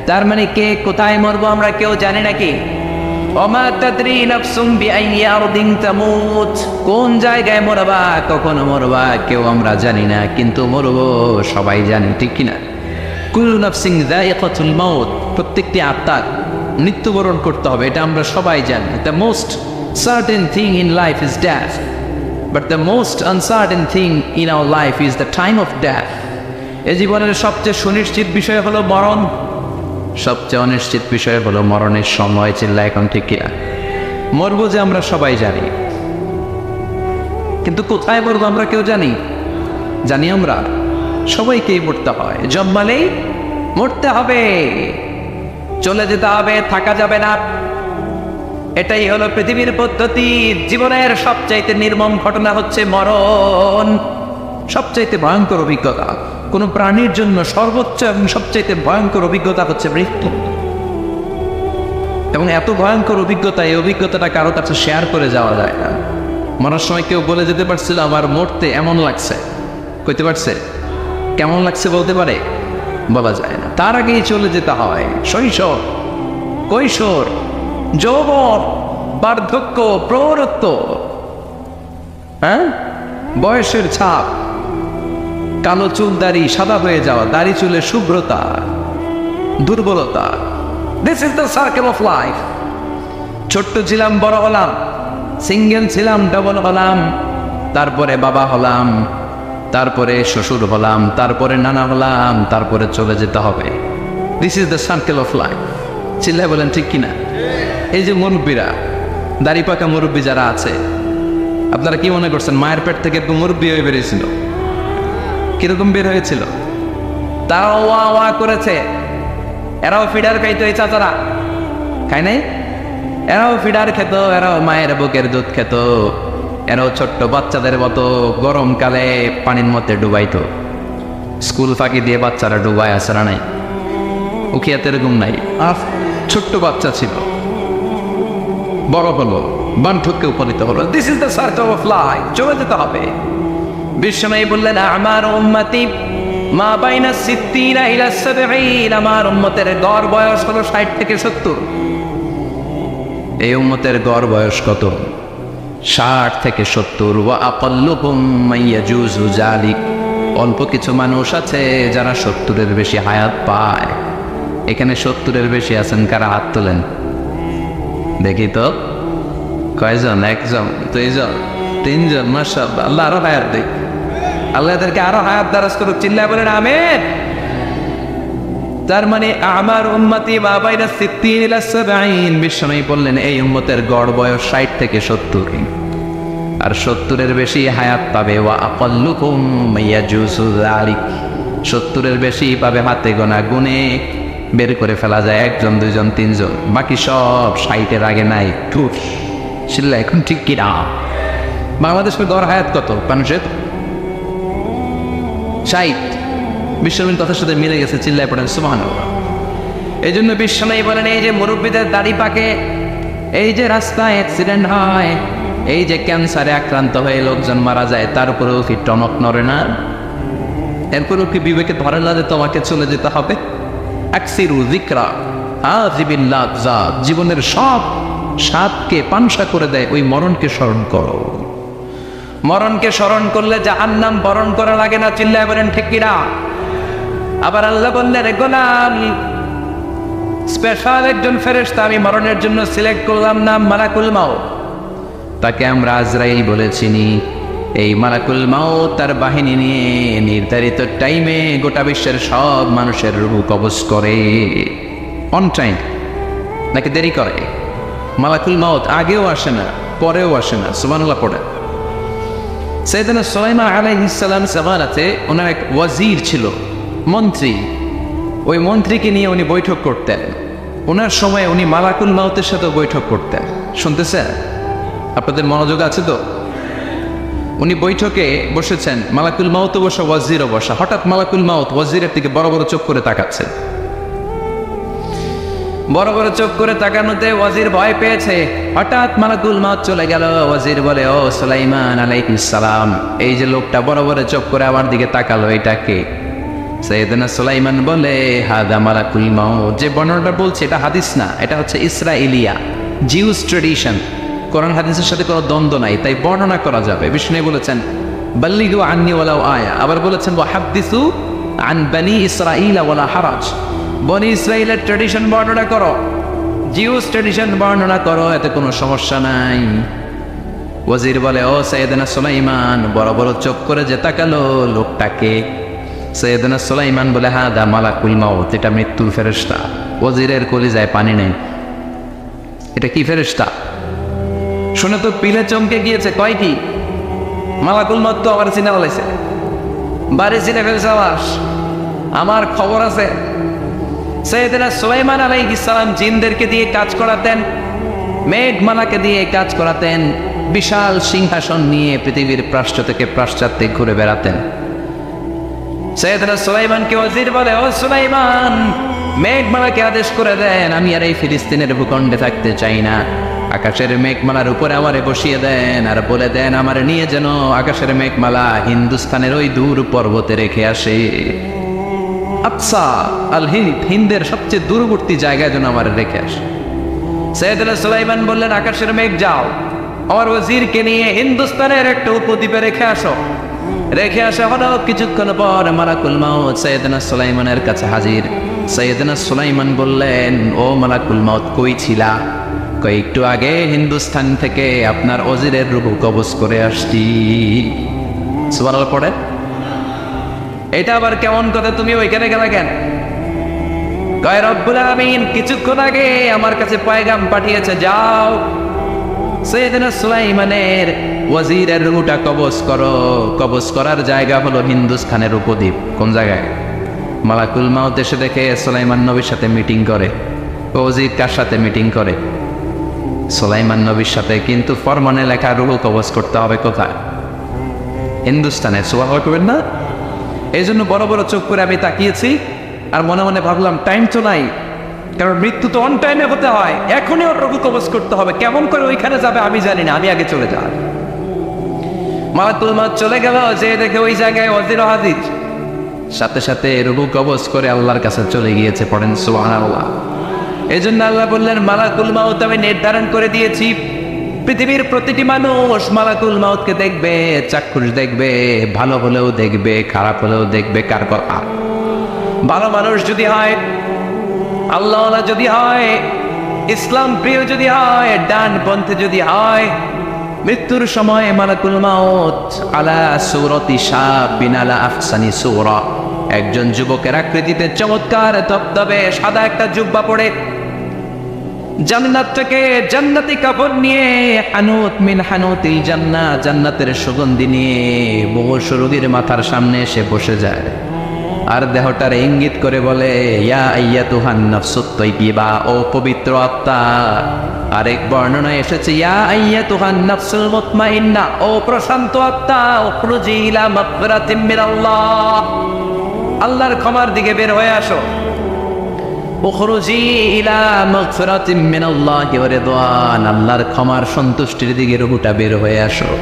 তার মানে কে কোথায় মরবো আমরা কেউ জানি নাকি? ওমা তাদরি নাফসুম বিআইয়ি আরদিন তামুত, কোন জায়গায় মরবা, কখন মরবা কেউ আমরা জানি না, কিন্তু মরবো সবাই জানি, ঠিক কিনা? কুল্লু নাফসিন যায়িকাতুল মাউত, প্রত্যেকটি আত্মার মৃত্যুবরণ করতে হবে, এটা আমরা সবাই জানি। The most certain thing in life is death, but the most uncertain thing in our life is the time of death. এই জীবনের সবচেয়ে সুনিশ্চিত বিষয় হলো মরণ, সবচেয়ে অনিশ্চিত বিষয় হলো মরণের সময়। চিল্লা এখন ঠিক কিনা? মরবো যে আমরা সবাই জানি, কিন্তু কোথায় মরবো আমরা কেউ জানি? জানি আমরা সবাইকেই মরতে হয়, জন্মালেই মরতে হবে, চলে যেতে হবে, থাকা যাবে না। এটাই হলো পৃথিবীর পদ্ধতি। জীবনের সবচাইতে নির্মম ঘটনা হচ্ছে মরণ, সবচাইতে ভয়ঙ্কর অভিজ্ঞতা। কোন প্রাণীর জন্য সর্বোচ্চ এবং সবচাইতে ভয়ঙ্কর অভিজ্ঞতা হচ্ছে মৃত্যু। এবং এত ভয়ঙ্কর অভিজ্ঞতা, এই অভিজ্ঞতাটা কারো কাছে শেয়ার করে যাওয়া যায় না। মরার সময় কেউ বলে যেতে পারছিল আমার মরতে এমন লাগছে, কইতে পারছে? কেমন লাগছে বলতে পারে? বলা যায় না। তার আগেই চলে যেতে হয় শৈশব, কৈশোর, যৌবন, বার্ধক্য, প্রৌঢ়ত্ব, হ্যাঁ, বয়সের ছাপ, কালো চুল দাড়ি সাদা হয়ে যাওয়া, দাড়ি চুলের শুভ্রতা, দুর্বলতা। This is the circle of life. ছোট্ট ছিলাম, বড় হলাম, সিঙ্গেল ছিলাম, ডবল হলাম, তারপরে বাবা হলাম, তারপরে শ্বশুর হলাম, তারপরে নানা হলাম, তারপরে চলে যেতে হবে। This is the circle of life. চিল্লায় বলেন ঠিক কিনা? এই যে মুরব্বীরা, দাড়ি পাকা মুরব্বী যারা আছে, আপনারা কি মনে করছেন মায়ের পেট থেকে একটু মুরব্বী হয়ে বেরিয়েছিল? কিরকম বের হয়েছিল? তারাও ওয়া ওয়া করেছে, এরাও ফিডার খাইতো। এই চাচারা খায় নাই? এরাও ফিডার খেত, এরাও মায়ের বুকের দুধ খেত, এরাও ছোট্ট বাচ্চাদের মতো গরমকালে পানির মধ্যে ডুবাইতো। স্কুল ফাঁকি দিয়ে বাচ্চারা ডুবায়, আসে না নাই? উখিয়াতে এরকম নাই? ছোট্ট বাচ্চা ছিল, বড় হলো, বানঠুককে উপনীত হলো। This is the circle of life, চলে যেতে হবে। বিশ্বনবী বললেন, আমার উম্মতি মা বাইনা সিত্তিনা ইলা সাবঈন, আমার উম্মতের গড় বয়স হলো 60 থেকে 70। এই উম্মতের গড় বয়স কত? 60 থেকে 70। ওয়া আকাল্লুহুম মাইয়াজুজু যালিক, অল্প কিছু মানুষ আছে যারা 70-এর বেশি হায়াত পায়। এখানে 70-এর বেশি আছেন কারা? হাত তোলেন দেখি তো। কয়জন? একজন, দুইজন, তিনজন। মাশাআল্লাহ, আল্লাহ আরো হায়াত দেখ, আল্লাহ এদেরকে আরো হায়াত দারাজ করুক। চিল্লায় বলেন আমিন। তার মানে আমার উম্মতি মা বাইনা সিত্তিন ইলা সাবঈন, বিশ্বনবী বললেন এই উম্মতের গড় বয়স 60 থেকে 70, আর 70-এর বেশি হায়াত পাবে। ওয়া আকাল্লুকুম মাইয়াজুজু যালিক, 70-এর বেশি পাবে হাতে গোনা, গুনে বের করে ফেলা যায় একজন, দুইজন, তিনজন। বাকি সব 60-এর আগে নাই। টুফ শিল্লা, এখন ঠিক কিনা? বাংলাদেশের গড় হায়াত কত মানুষের? 60। বিশ্বনবীর কথার সাথে মিলে গেছে। চিল্লায় পড়েন সুবহানাল্লাহ। এই জন্য বিশ্বনবী বলেন, এই যে মুরব্বীদের দাড়ি পাকে, এই যে রাস্তায় অ্যাক্সিডেন্ট হয়, এই যে ক্যান্সারে আক্রান্ত হয়ে লোকজন মারা যায়, তার উপরেও কি টনক নড়ে না? এরপরেও কি বিবেকে ধরে না যে তোমাকে চলে যেতে হবে? আকসিরু যিকরা আজিবিল লাযযাত, জীবনের সব স্বাদকে পানসা করে দেয় ওই মরণকে স্মরণ করো। মরণকে স্মরণ করলে জাহান্নাম বরণ করা লাগে না। চিল্লায় বলেন ঠিক কিনা? আবার আল্লাহ বললেন, গোলাম, স্পেশাল একজন ফেরেশতা আমি মরণের জন্য সিলেক্ট করলাম, নাম মালাকুল মাউত। তাকে আমরা আজরাইল বলে চিনি। এই মালাকুল মাউত তার বাহিনী নিয়ে নির্ধারিত টাইমে গোটা বিশ্বের সব মানুষের রূহ কবজ করে। অন টাইম নাকি দেরি করে? মালাকুল মাউত আগেও আসে না, পরেও আসে না। সুবহানাল্লাহ পড়ে। সাইয়েদনা সুলাইমান আলাইহিস সালাম জামানাতে ওনার এক ওয়াজির ছিল, মন্ত্রী। ওই মন্ত্রীকে নিয়ে উনি বৈঠক করতেন। ওনার সময় উনি মালাকুল মাউতের সাথে বৈঠক করতেন। শুনতেছেন? আপনাদের মনোযোগ আছে তো? উনি বৈঠকে বসেছেন, মালাকুল মাউতও বসা, ওয়াজিরও বসা। হঠাৎ মালাকুল মাউত ওয়াজিরের দিকে বড় বড় চোখ করে তাকাচ্ছে। বড় বড় চোখ করে তাকানোতে ওয়াজির ভয় পেয়েছে। হঠাৎ মালাকুল মাউত চলে গেল। ওয়াজির বলে, ও সুলাইমান আলাইহিস সালাম, এই যে লোকটা বড় বড় চোখ করে আমার দিকে তাকালো, এটা কে? সাইয়েদনা সুলাইমান বলে, হাদা মালাকুল মাউত। যে বর্ণনাটা বলছে এটা হাদিস না, এটা হচ্ছে ইসরাইলিয়া, জিউস ট্রেডিশন। কোরআন হাদিসের সাথে কোনো দ্বন্দ্ব নাই, তাই বর্ণনা করা যাবে। বিষ্ণু বলেছেন, বাল্লিগু আন্নি ওয়ালাউ আয়া। আবার বলেছেন, ওয়া হাদ্দিসু আন বনি ইসরাঈল ওয়ালা হারাজ। বনি ইসরাইলের ট্রেডিশন বর্ণনা করো, জিউস ট্রেডিশন বর্ণনা করো, এতে কোনো সমস্যা নাই। ওয়াজির বলে, ও সাইয়েদনা সুলাইমান, বড় বড় চোখ করে যে তাকালো লোকটাকে? সাইয়েদনা সুলাইমান বলে, হাদা মালাকুল মাউত, এটা মৃত্যুর ফেরেশতা। ওয়াজিরের কলিজায় পানি নেই। এটা কি ফেরেশতা? শুনে তো পিলে চমকে গিয়েছে। কয় কি? মালাকুল মাউত তো আমার চিনে বলেছে, বাড়ি চিনে ফেলছে আমার খবর আছে। সাইয়েদনা সুলাইমান আলাইহিস সালাম জিনদেরকে দিয়ে কাজ করাতেন, মেঘমালাকে দিয়ে কাজ করাতেন, বিশাল সিংহাসন নিয়ে পৃথিবীর প্রাচ্য থেকে পাশ্চাত্যে ঘুরে বেড়াতেন। সাইয়েদনা সুলাইমানকে ওয়াজির বলে, ও সুলাইমান, মেঘমালাকে আদেশ করে দেন, আমি আর এই ফিলিস্তিনের ভূখণ্ডে থাকতে চাই না। আকাশের মেঘমালার উপরে আমারে বসিয়ে দেন, আর বলে দেন আমারে নিয়ে যেন আকাশের মেঘমালা হিন্দুস্তানের ওই দূর পর্বতে রেখে আসে। আকসা আল হিন্দ, হিন্দের সবচেয়ে দূরবর্তী জায়গায় যেন আমার রেখে আসে। সাইয়েদনা সুলাইমান বললেন, আকাশের মেঘ যাও, আমার ওয়াজিরকে নিয়ে হিন্দুস্তানের একটা উপদ্বীপে রেখে আসো। রেখে আসা হলো। কিছুক্ষণ পর মালাকুল মাউত সাইয়েদনা সুলাইমানের কাছে হাজির। সাইয়েদনা সুলাইমান বললেন, ও মালাকুল মাউত, কই ছিলা? একটু আগে হিন্দুস্তান থেকে আপনার ওয়াজিরের রূহ কবজ করে আসছি। সুবহানাল্লাহ পড়ে। এটা আবার কেমন কথা, তুমি ওইখানে গেলা কেন? কয়, রব্বুল আমিন কিছুক্ষণ আগে আমার কাছে পয়গাম পাঠিয়েছে, যাও সাইয়েদনা সুলাইমানের ওয়াজিরের রূহটা কবজ করো। কবজ করার জায়গা হলো হিন্দুস্তানের উপদ্বীপ। কোন জায়গায়? মালাকুল মাউত এসে দেখে সুলাইমান নবীর সাথে মিটিং করে। ওয়াজির কার সাথে মিটিং করে? সুলাইমান নবীর সাথে। কিন্তু ফরমানে লেখা রূহ কবজ করতে হবে কোথায়? হিন্দুস্তানে। সুবহানাল্লাহ করবেন না? এই জন্য বড় বড় চোখ করে আমি তাকিয়েছি, আর মনে মনে ভাবলাম টাইম তো নাই, কারণ মৃত্যু তো অন টাইমে হতে হয়, এখনই ওর রুহু কবজ করতে হবে। কেমন করে ওইখানে যাবে আমি জানি না, আমি আগে চলে যাই। মালাকুল মউত চলে গেল, যে দেখে ওই জায়গায় ওয়াজির হাজির, সাথে সাথে রুহু কবজ করে আল্লাহর কাছে চলে গিয়েছে। পড়েন সুবহানাল্লাহ। এই জন্য আল্লাহ বললেন, মালাকুল মউত আমি নির্ধারণ করে দিয়েছি, পৃথিবীর প্রতিটি মানুষ মালাকুল মউতকে দেখবে, চাক্ষুষ দেখবে, ভালো হলেও দেখবে, খারাপ হলেও দেখবে। কার কথা? ভালো মানুষ যদি হয়, আল্লাহওয়ালা যদি হয়, ইসলাম প্রিয় যদি হয়, ডান পন্থে যদি হয়, মৃত্যুর সময় মালাকুল মউত আলা সূরাতি শাবিন আলা আহসানি সূরা, একজন যুবকের আকৃতিতে চমৎকার তবতবে সাদা একটা জুব্বা পরে, জান্নাত থেকে জান্নাতি কাপড় নিয়ে, হানুত মিন হানুতিল জান্নাহ, জান্নাতের সুগন্ধি নিয়ে মুমূর্ষু রোগীর মাথার সামনে এসে বসে যায় আর দেহটার ইঙ্গিত করে বলে, ইয়া আইয়াতুহান নাফসুত তাইয়্যিবা, ও পবিত্র আত্মা। আরেক বর্ণনায় এসেছে, ইয়া আইয়াতুহান নাফসুল মুতমাইন্না, ও প্রশান্ত আত্মা, উখরুজি ইলা মাগফিরাতিম মিনাল্লাহ, আল্লাহর ক্ষমার দিকে বের হয়ে আসো। উখরুজি ইলা মাগফিরাতিম মিনাল্লাহি ওয়া রিদওয়ান, আল্লাহর ক্ষমার সন্তুষ্টির দিকে রুহুটা বের হয়ে আসো।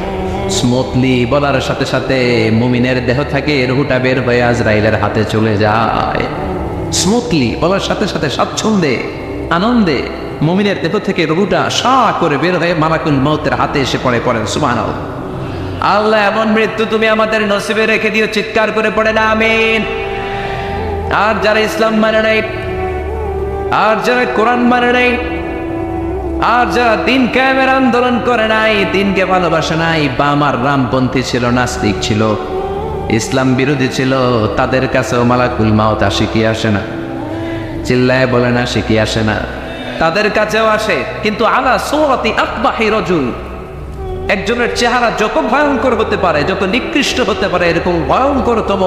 স্মুথলি বলার সাথে সাথে মুমিনের দেহ থেকে রুহুটা বের হয়ে আজরাইলের হাতে চলে যায়। স্মুথলি বলার সাথে সাথে স্বাচ্ছন্দ্যে আনন্দে মুমিনের দেহ থেকে রুহুটা সা করে বের হয়ে মালাকুল মউতের হাতে এসে পড়ে। পড়েন সুবহানাল্লাহ। আল্লাহ এমন মৃত্যু তুমি আমাদের নসিবে রেখে দিও, চিৎকার করে পড়েন আমিন। আর যারা ইসলাম মানে নাই, আর যারা কোরআন মানে নাই, আর যারা দিন কায়েমের আন্দোলন করে নাই, দিনকে ভালোবাসে নাই, বাম আর রামপন্থী ছিল, নাস্তিক ছিল, ইসলাম বিরোধী ছিল, তাদের কাছেও মালাকুল মউত আসে কি আসে না? চিল্লায় বলে না, আসে কি আসে না? তাদের কাছেও আসে, কিন্তু আলা সূরাতি আকবাহি রাজুল, একজনের চেহারা যত ভয়ঙ্কর হতে পারে, যত নিকৃষ্ট হতে পারে, এরকম ভয়ঙ্করতম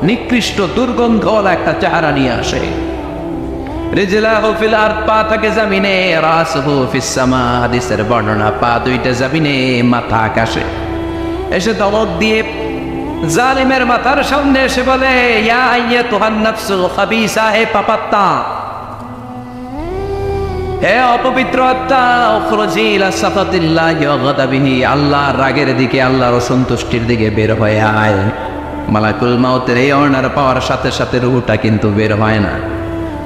নিকৃষ্ট দুর্গন্ধওয়ালা একটা চেহারা নিয়ে আসে। রিজলাহু ফিল আরদ, পা থাকে জমিনে, রাসুহু ফিস সামা, হাদিসের বর্ণনা, পা দুইটা জমিনে, মাথা আকাশে। এসে ধমক দিয়ে জালিমের মাথার সামনে এসে বলে, ইয়া আইয়াতুহান নাফসুল খাবিসা, হে পাপাত্তা, হে অপবিত্র আত্মা, উখরুজি ইলা সাখাতিল্লাহি ওয়া গাদাবিহি, আল্লাহর রাগের দিকে, আল্লাহর অসন্তুষ্টির দিকে বের হয়ে আয়। মালাকুল মউতের এই অর্ডার পাওয়ার সাথে সাথে রুহুটা কিন্তু বের হয় না।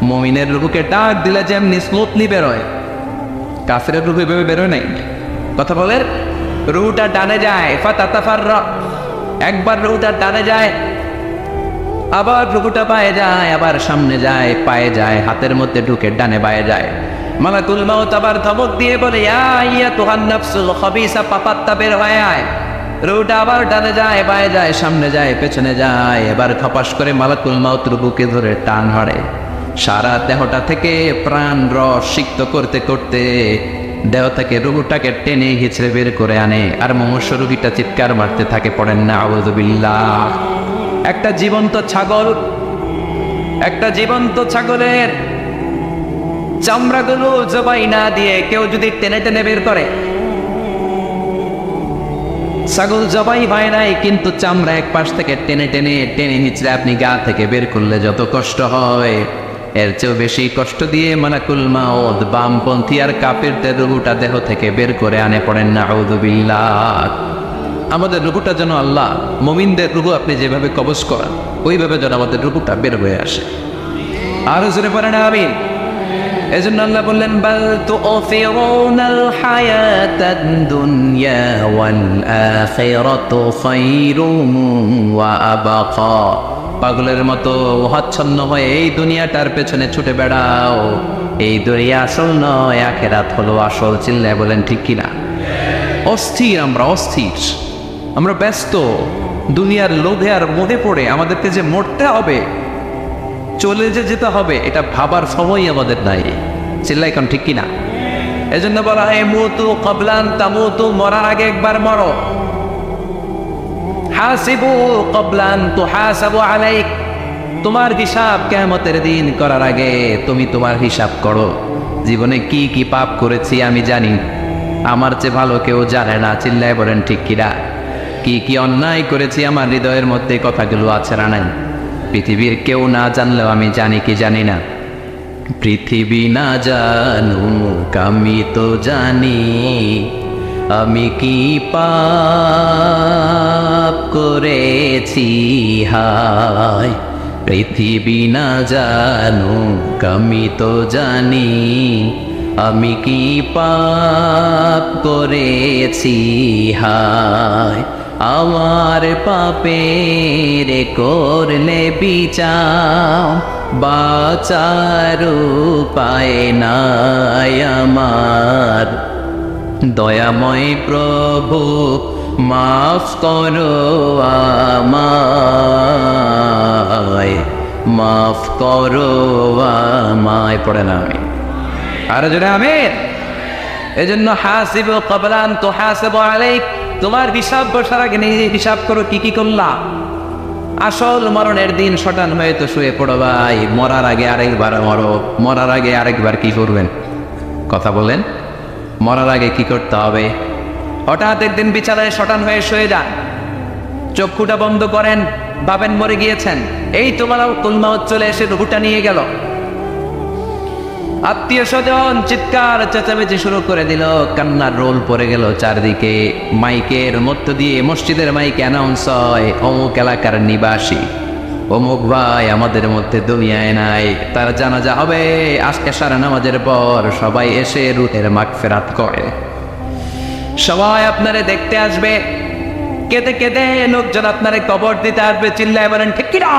মুমিনের রুহুকে ডাক দিলে যেমনি স্মুথলি বেরোয়, কাফেরের রুহু এভাবে বেরোয় নাই। কথা বলেন, রুহুটা ডানে যায়, ফাতাতাফাররা, একবার রুহুটা ডানে যায়, আবার রুহুটা পায়ে যায়, আবার সামনে যায়, পায়ে যায়, হাতের মধ্যে ঢুকে ডানে বায়ে যায়। মালাকুল মউত আবার ধমক দিয়ে বলে, ইয়া আইয়াতুহান নাফসুল খাবিসা, পাপাত্তা, বের হয়ে আয়। রুহুটা আবার ডানে যায়, বায়ে যায়, সামনে যায়, পেছনে যায়। এবার খপাস করে মালাকুল মউত রুহুকে ধরে টান হারে, সারা দেহটা থেকে প্রাণ রস সিক্ত করতে করতে দেহ থেকে রুহুটাকে টেনে হিচড়ে বের করে আনে। আর মুমূর্ষু রোগীটা চিৎকার মারতে থাকে। পড়েন না আউযু বিল্লাহ। একটা জীবন্ত ছাগল, একটা জীবন্ত ছাগলের চামড়াগুলো জবাই না দিয়ে কেউ যদি টেনে টেনে বের করে, ছাগল জবাই হয় নাই কিন্তু চামড়া এক পাশ থেকে টেনে টেনে টেনে হিচড়ে আপনি গা থেকে বের করলে যত কষ্ট হয়, এর চেয়েও বেশি কষ্ট দিয়ে মালাকুল মউত বামপন্থী আর কাফেরদের রুহুটা দেহ থেকে বের করে আনে। পড়েন না আউযু বিল্লাহ। আমাদের রুহুটা যেন আল্লাহ, মুমিনদের রুহু আপনি যেভাবে কবজ করেন, ওইভাবে যেন আমাদের রুহুটা বের হয়ে আসে। আরো জোরে পড়েন আমিন। এজন্য আল্লাহ বললেন, বাল তুফিরুনাল হায়াতাদ দুনিয়া ওয়াল আখিরাতু খায়রুম ওয়া আবকা। পাগলের মতো হচ্ছন্ন হয়ে এই দুনিয়াটার পেছনে ছুটে বেড়াও, এই দুনিয়া আসল নয়, আখিরাত হলো আসল। চিল্লায় বলেন ঠিক কিনা? অস্থির, আমরা অস্থির, আমরা ব্যস্ত দুনিয়ার লোভে আর মোহে পড়ে আমাদেরকে যে মরতে হবে, চলে যে যেতে হবে, এটা ভাবার সময় আমাদের নাই। চিল্লাই কোন ঠিক কিনা? এজন্য বলা হয় মুতু ক্বাবলান তামুতু, মরার আগে একবার মরো। হাসিবু ক্বাবলান তুহাসাবু আলাইক, তোমার হিসাব কিয়ামতের দিন করার আগে তুমি তোমার হিসাব করো। জীবনে কি কি পাপ করেছি আমি জানি, আমার চেয়ে ভালো কেউ জানে না। চিল্লায় বলেন ঠিক কিনা? কি কি অন্যায় করেছি আমার হৃদয়ের মধ্যে কথাগুলো আছে না নাই? পৃথিবীর কেউ না জানলেও আমি জানি কি জানি না? পৃথিবী না জানুক আমি তো জানি আমি কি পাপ করেছি হায়। পৃথিবী না জানুক আমি তো জানি আমি কি পাপ করেছি হায়। আমার পাপের করলে বিচার বাঁচার উপায় নাই আমার। দয়াময় প্রভু মাফ করো আমায়, মাফ করো আমায়। পড়ে না আমি আর জোরে আমিন। এজন্য হাসিবু ক্বাবলা আন তুহাসিবু আলাইক, তোমার হিসাব বসার আগে নিজে হিসাব করো কি কি করলা। আসল মরণের দিন শটান হয়ে তো শুয়ে পড়ো ভাই, মরার আগে আরেকবার মরো। মরার আগে আরেকবার কি করবেন কথা বলেন? মরার আগে কি করতে হবে? হঠাৎ একদিন বিছানায় শটান হয়ে শুয়ে যান, চক্ষুটা বন্ধ করেন, ভাবেন মরে গিয়েছেন। এই তোমার কুলমাউত চলে এসে রুহুটা নিয়ে গেল। আত্মীয় স্বজন চিৎকার চেঁচামেচি শুরু করে দিল, কান্নার রোল পড়ে গেল চারদিকে। মাইকের মধ্য দিয়ে, মসজিদের মাইকে অ্যানাউন্স হয়, অমুক এলাকার নিবাসী অমুক ভাই আমাদের মধ্যে দুনিয়ায় নাই, তার জানাজা হবে আজকে সারা নামাজের পর। সবাই এসে রুহের মাগফিরাত করে, সবাই আপনারে দেখতে আসবে, কেঁদে কেঁদে লোকজন আপনারে কবর দিতে আসবে। চিল্লায় বলেন ঠিক কিনা?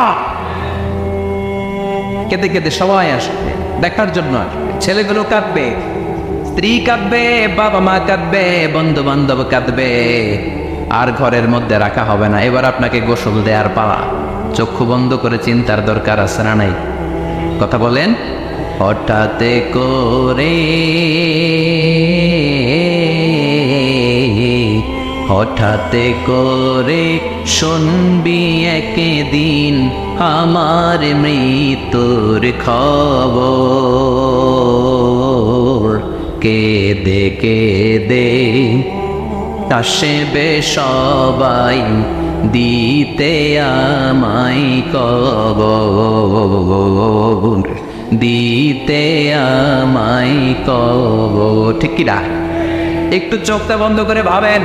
কেঁদে কেঁদে সবাই আসবে দেখার জন্য আসবে। ছেলেগুলো কাঁদবে, স্ত্রী কাঁদবে, বাবা মা কাঁদবে, বন্ধু বান্ধব কাঁদবে। আর ঘরের মধ্যে রাখা হবে না। এবার আপনাকে গোসল দেওয়ার পালা। চক্ষু বন্ধ করে চিন্তার দরকার আছে না নাই? কথা বলেন। হঠাৎ করে, হঠাৎ করে শুনবি একদিন আমার মৃত্যুর খবর। কেঁদে কেঁদে আসবে সবাই দিতে আমায় কবর, দিতে আমায় কবর। ঠিক কি না? একটু চোখটা বন্ধ করে ভাবেন,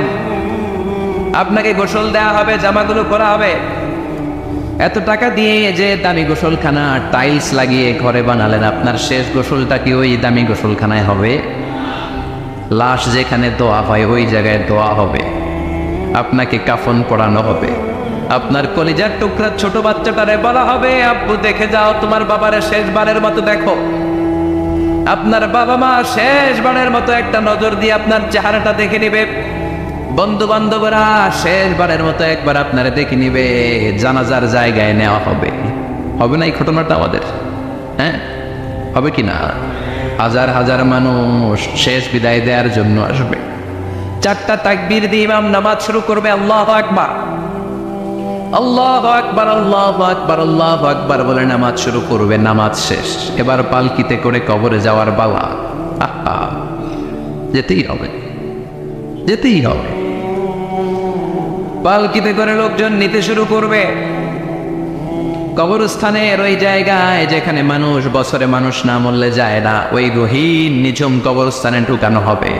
আপনাকে গোসল দেওয়া হবে, জামাগুলো করা হবে। এত টাকা দিয়ে যে দামি গোসলখানা টাইলস লাগিয়ে ঘরে বানালেন, আপনার শেষ গোসলটা কি ওই দামি গোসলখানায় হবে? লাশ যেখানে দোয়া হয় ওই জায়গায় দোয়া হবে, আপনাকে কাফন পরানো হবে। আপনার কলিজার টুকরা ছোট বাচ্চাটারে বলা হবে, আব্বু দেখে যাও তোমার বাবারে শেষবারের মতো দেখো। আপনার বাবা মা শেষবারের মতো একটা নজর দিয়ে আপনার চেহারাটা দেখে নিবে। বন্ধু বান্ধবরা শেষবারের মতো একবার আপনারা দেখে নিবে। জানাজার জায়গায় নেওয়া হবে। হবে না এই ঘটনাটা আমাদের? হ্যাঁ, হবে কি না? হাজার হাজার মানুষ শেষ বিদায় দেওয়ার জন্য আসবে। চারটা তাকবীর দিয়ে ইমাম নামাজ শুরু করবে। আল্লাহু আকবার, আল্লাহু আকবার, আল্লাহু আকবার, আল্লাহু আকবার বলে নামাজ শুরু করবে। নামাজ শেষ। এবার পালকিতে করে কবরে যাওয়ার পালা। যেতেই হবে, যেতেই হবে। পালকিতে করে লোকজন নিতে শুরু করবে। কবরস্থানের ওই জায়গায় যেখানে মানুষ বছরে মানুষ না মরলে যায় না, ওই গহীন নিঝুম কবরস্থানে ঢুকানো হবে।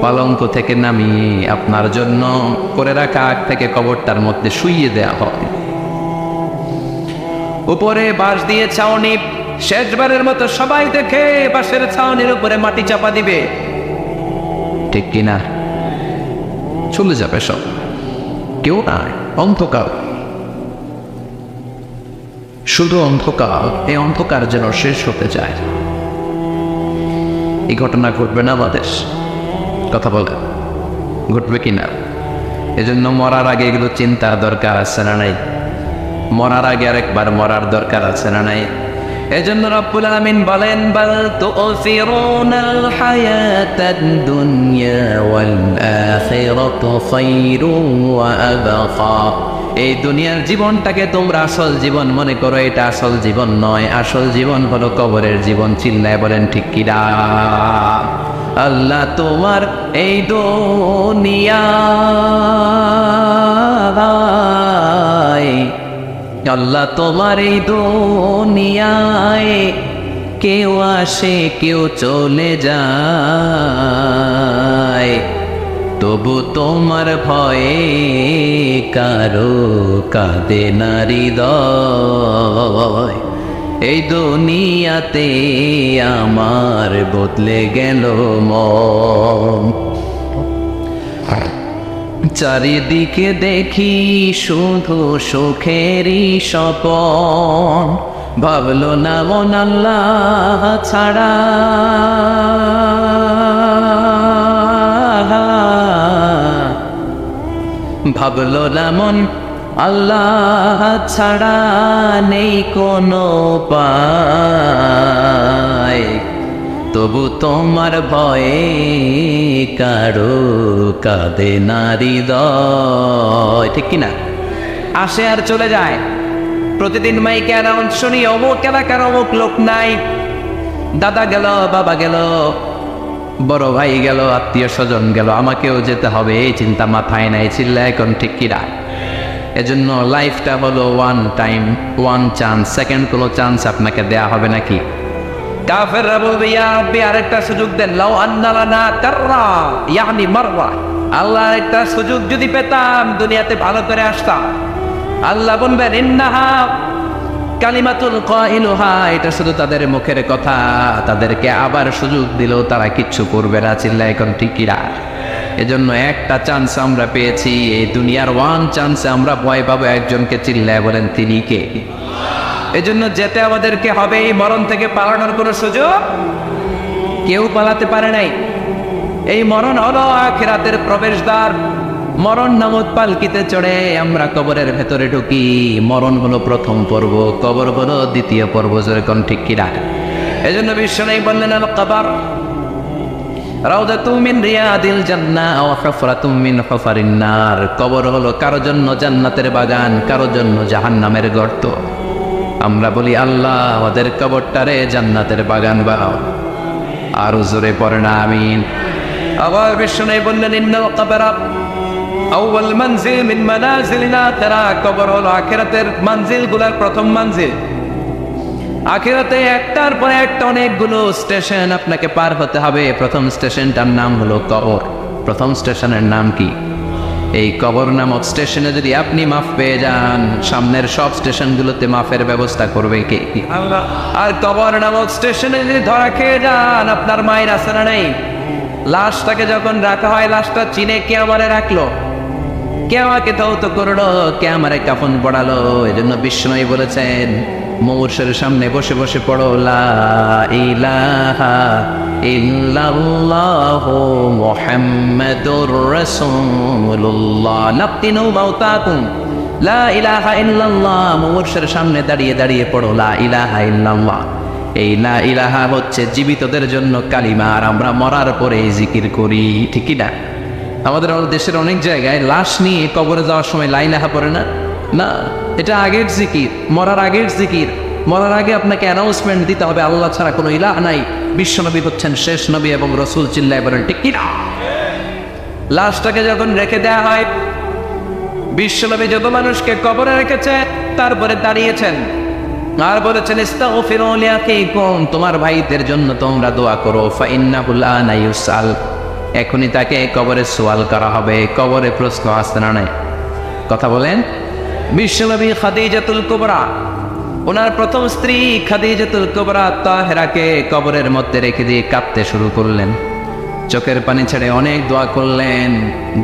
পালঙ্ক থেকে নামিয়ে আপনার জন্য করে রাখা আগ থেকে কবরটার মধ্যে শুইয়ে দেয়া হবে। উপরে বাঁশ দিয়ে ছাউনি, শেষবারের মতো সবাই দেখে বাঁশের ছাউনির উপরে মাটি চাপা দিবে। ঠিক কিনা? চলে যাবে সব, কেউ নাই, অন্ধকার, শুধু অন্ধকার। এই অন্ধকার যেন শেষ হতে যায়। এই ঘটনা ঘটবে না আমাদের? কথা বলে ঘটবে কিনা? এজন্য মরার আগে এগুলো চিন্তার দরকার আছে না নাই? মরার আগে আরেকবার মরার দরকার আছে না নাই? এজন্য রব্বুল আলামিন বলেন, বাল তুসিরুনাল হায়াতাদ দুনিয়া ওয়াল আখিরাতু খায়রুন ওয়া আবকা। এই দুনিয়ার জীবনটাকে তোমরা আসল জীবন মনে করো, এটা আসল জীবন নয়। আসল জীবন হলো কবরের জীবন। চিল্লায় বলেন ঠিক কিনা? আল্লাহ তোমার এই দুনিয়ায়, আল্লাহ তোমার এই দুনিয়ায় কেউ আসে কেউ চলে যায়, তবু তোমার ভয়ে কারো কাঁদে না হৃদয়। এই দুনিয়াতে আমার বদলে গেল মন, চারিদিকে দেখি শুধু সুখেরই স্বপন। ভাবলো না মন আল্লাহ ছাড়া, ভাবলো না মন আল্লাহ ছাড়া নেই কোনো উপায়, তবু তোমার ভয়ে কারো কাঁদে না হৃদয়। ঠিক কিনা? আসে আর চলে যায়। প্রতিদিন মাইকে অ্যানাউন্স শুনি অমুক এলাকার অমুক লোক নাই, দাদা গেল, বাবা গেল, বড় ভাই গেল, আত্মীয় স্বজন গেল, আমাকেও যেতে হবে, এই চিন্তা মাথায় নাই। চিল্লা এখন ঠিক কিনা? এজন্য লাইফটা হলো one time, one chance, second কোনো চান্স আপনাকে দেয়া হবে নাকি? কাফেররা বলবে ইয়া রাব্বি আরেকটা সুযোগ দেন, লাউ আন্না লানা কাররা ইয়ানি মাররা, আল্লাহ আরেকটা সুযোগ যদি পেতাম দুনিয়াতে ভালো করে আসতাম। আল্লাহ বলবেন ইন্নাহা কালিমাতুল কাইলুহা, এটা শুধু তাদের মুখের কথা, তাদেরকে আবার সুযোগ দিলেও তারা কিচ্ছু করবে না। চিল্লা এখন ঠিক কিনা? এজন্য একটা চান্স আমরা পেয়েছি, এই দুনিয়ার ওয়ান চান্সে আমরা ভয় পাবো একজনকে। চিল্লায় বলেন তিনি কে? এজন্য যেতে আমাদেরকে হবে। এই মরণ থেকে পালানোর কোনো সুযোগ কেউ পালাতে পারে নাই। এই মরণ হলো আখিরাতের প্রবেশদ্বার। মরণ নামক পালকিতে চড়ে আমরা কবরের ভেতরে ঢুকি। মরণ হলো প্রথম পর্ব, কবর হলো দ্বিতীয় পর্ব। যেরকম ঠিক কিনা? এজন্য বিশ্বনবী বললেন আল কবর রাউদাতুম মিন রিয়াদিল জান্নাহ ওয়া হুফরাতুম মিন হুফারিন নার। কবর হলো কারো জন্য জান্নাতের বাগান, কারো জন্য জাহান্নামের গর্ত। আমরা বলি আল্লাহ আমাদের কবরটারে জান্নাতের বাগান বানাও। আরো জোরে পড়ে না আমিন। আবার বিশ্বনবী বললেন ইন্নাল কবরা আউয়াল মানজিল মিন মানাজিলিল আখিরাহ। কবর হলো আখিরাতের মানজিলগুলোর প্রথম মানজিল। আখিরাতে একটার পর একটা অনেকগুলো স্টেশন আপনাকে পার হতে হবে। প্রথম স্টেশনটার নাম হলো কবর। প্রথম স্টেশনের নাম কি? এই কবর নামক স্টেশনে যদি আপনি মাফ পেয়ে যান, সামনের সব স্টেশনগুলোতে মাফের ব্যবস্থা করবে কে? আল্লাহ। আর কবর নামক স্টেশনে যদি ধরা খেয়ে যান, আপনার মায়ের আসারা নেই। লাশটাকে যখন রাখা হয়, লাশটা চিনে কে আমারে রাখলো, কে আমাকে ধৌত করলো, কে আমারে কাফন পড়ালো। এজন্য বিষ্ণুই বলেছেন মুমূর্ষের সামনে বসে বসে পড়ো লা ইলাহা ইল্লাল্লাহু মুহাম্মাদুর রাসূলুল্লাহ নাফতিনু মাউতাকুম। লা ইলাহা ইল্লাল্লাহ, মুমূর্ষের সামনে দাঁড়িয়ে দাঁড়িয়ে পড়ো লা ইলাহা ইল্লাল্লাহ। এই লা ইলাহা হচ্ছে জীবিতদের জন্য কালিমা, আর আমরা মরার পরে এই জিকির করি। ঠিকই না? আমাদের দেশের অনেক জায়গায় লাশ নিয়ে কবরে যাওয়ার সময় লা ইলাহা পড়ে না। না, এটা আগের জিকির, মরার আগের জিকির। মরার আগে আপনাকে অ্যানাউন্সমেন্ট দিতে হবে আল্লাহ ছাড়া কোনো ইলাহ নাই, বিশ্বনবী হচ্ছেন শেষ নবী এবং রসুল। চিল্লায় বলেন ঠিক কি না? লাশটাকে যখন রেখে দেয়া হয়, বিশ্বনবী যত মানুষকে কবরে রেখেছে তারপরে দাঁড়িয়েছেন আর বলেছেন ইস্তাগফিরু লিআখিকুম, তোমার ভাইদের জন্য তোমরা দোয়া করো। ফাইন্নাহু আনা ইউসাল, এখনই তাকে কবরে সওয়াল করা হবে। কবরে প্রশ্ন আসছে না নাই? কথা বলেন। বিশ্বনবী খাদিজাতুল কুবরা, ওনার প্রথম স্ত্রী খাদিজাতুল কুবরা তাহেরাকে কবরের মধ্যে রেখে দিয়ে কাঁদতে শুরু করলেন। চোখের পানি ছেড়ে অনেক দোয়া করলেন।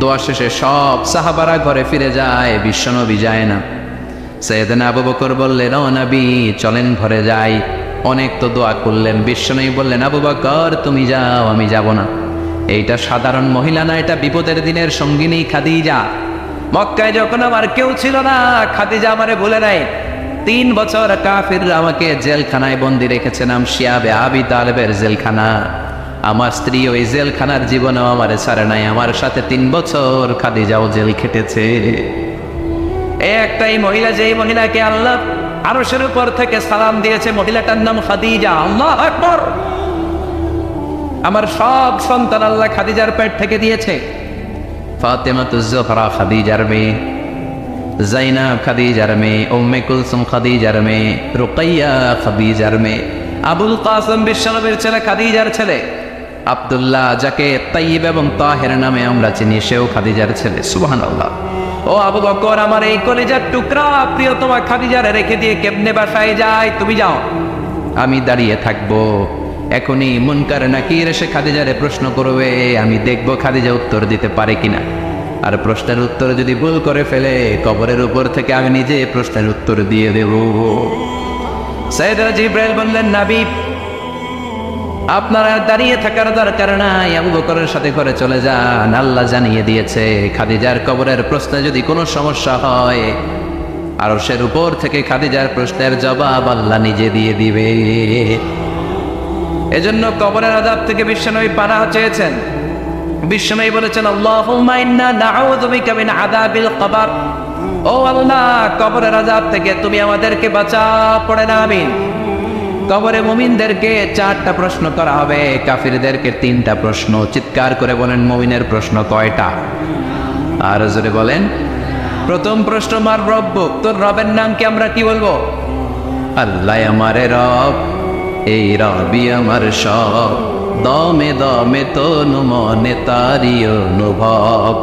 দোয়া শেষে সব সাহাবারা ঘরে ফিরে যায়, বিশ্বনবী যায় না। সাইয়েদনা আবু বকর বললেন ও নবী চলেন ঘরে যাই। অনেক তো দোয়া করলেন। বিশ্বনবী বললেন আবু বকর তুমি যাও, আমি যাব না। এইটা সাধারণ মহিলা না, এটা বিপদের দিনের সঙ্গিনী খাদিজা। মক্কায় যখন আমার কেউ ছিল না, খাদিজা আমারে বলে নাই। 3 বছর কাফিররা আমাকে জেলখানায় বন্দি রেখেছে, নাম শিয়াবে আবি তালেবের জেলখানা। আমার স্ত্রী ওই জেলখানার জীবনেও আমারে ছাড়ে নাই। আমার সাথে 3 বছর খাদিজাও জেল খেটেছে। একটাই মহিলা, যেই মহিলাকে আল্লাহ আরশের উপর থেকে সালাম দিয়েছে, মহিলাটার নাম খাদিজা। আল্লাহু আকবার। আমার সব সন্তান আল্লাহ খাদিজার পেট থেকে দিয়েছে। ফাতেমাতুজ জোহরা খাদিজার মেয়ে, জাইনাব খাদিজার মেয়ে, উম্মে কুলসুম খাদিজার মেয়ে, রুকাইয়া খাদিজার মেয়ে। আবুল কাসেম বিশ্বনবীর ছেলে, খাদিজার ছেলে। আব্দুল্লাহ, যাকে তাইয়্যিব এবং তাহের নামে আমরা চিনি, সেও খাদিজার ছেলে। সুবহানাল্লাহ। ও আবু বকর, আমার এই কলিজার টুকরা প্রিয়তমা খাদিজারে রেখে দিয়ে কেমনে বাসায় যায়? তুমি যাও, আমি দাঁড়িয়ে থাকবো। এখনই মুনকার নাকির এসে খাদিজারে প্রশ্ন করবে, আমি দেখব খাদিজা উত্তর দিতে পারে কিনা। আর প্রশ্নের উত্তর যদি ভুল করে ফেলে, কবরের উপর থেকে আমি নিজে প্রশ্নের উত্তর দিয়ে দেব। সাইয়েদনা জিবরাইল বললেন, নবী, আপনারা দাঁড়িয়ে থাকার দরকার নাই, আবু বকরের সাথে করে চলে যান। আল্লাহ জানিয়ে দিয়েছে, খাদিজার কবরের প্রশ্নে যদি কোনো সমস্যা হয়, আরশের উপর থেকে খাদিজার প্রশ্নের জবাব আল্লাহ নিজে দিয়ে দিবে। এজন্য কবরের আযাব থেকে বিশ্বনবী পানাহ চেয়েছেন। বিশ্বনবী বলেছেন, আল্লাহুম্মা ইন্না নাউযু বিকা মিন আযাবিল কবর। ও আল্লাহ, কবরের আযাব থেকে তুমি আমাদেরকে বাঁচাও। পড়ে না আমিন। কবরে মুমিনদেরকে 4টা প্রশ্ন করা হবে, কাফিরদেরকে 3টা প্রশ্ন। চিৎকার করে বলেন, মুমিনের প্রশ্ন কয়টা? আর জোরে বলেন। প্রথম প্রশ্ন, মার রব্বুক, তোর রবের নাম কি? আমরা কি বলবো? আল্লাহ আমারে রব, এই রবি আমার সব, দমে দমে তনু মনে তারি অনুভব।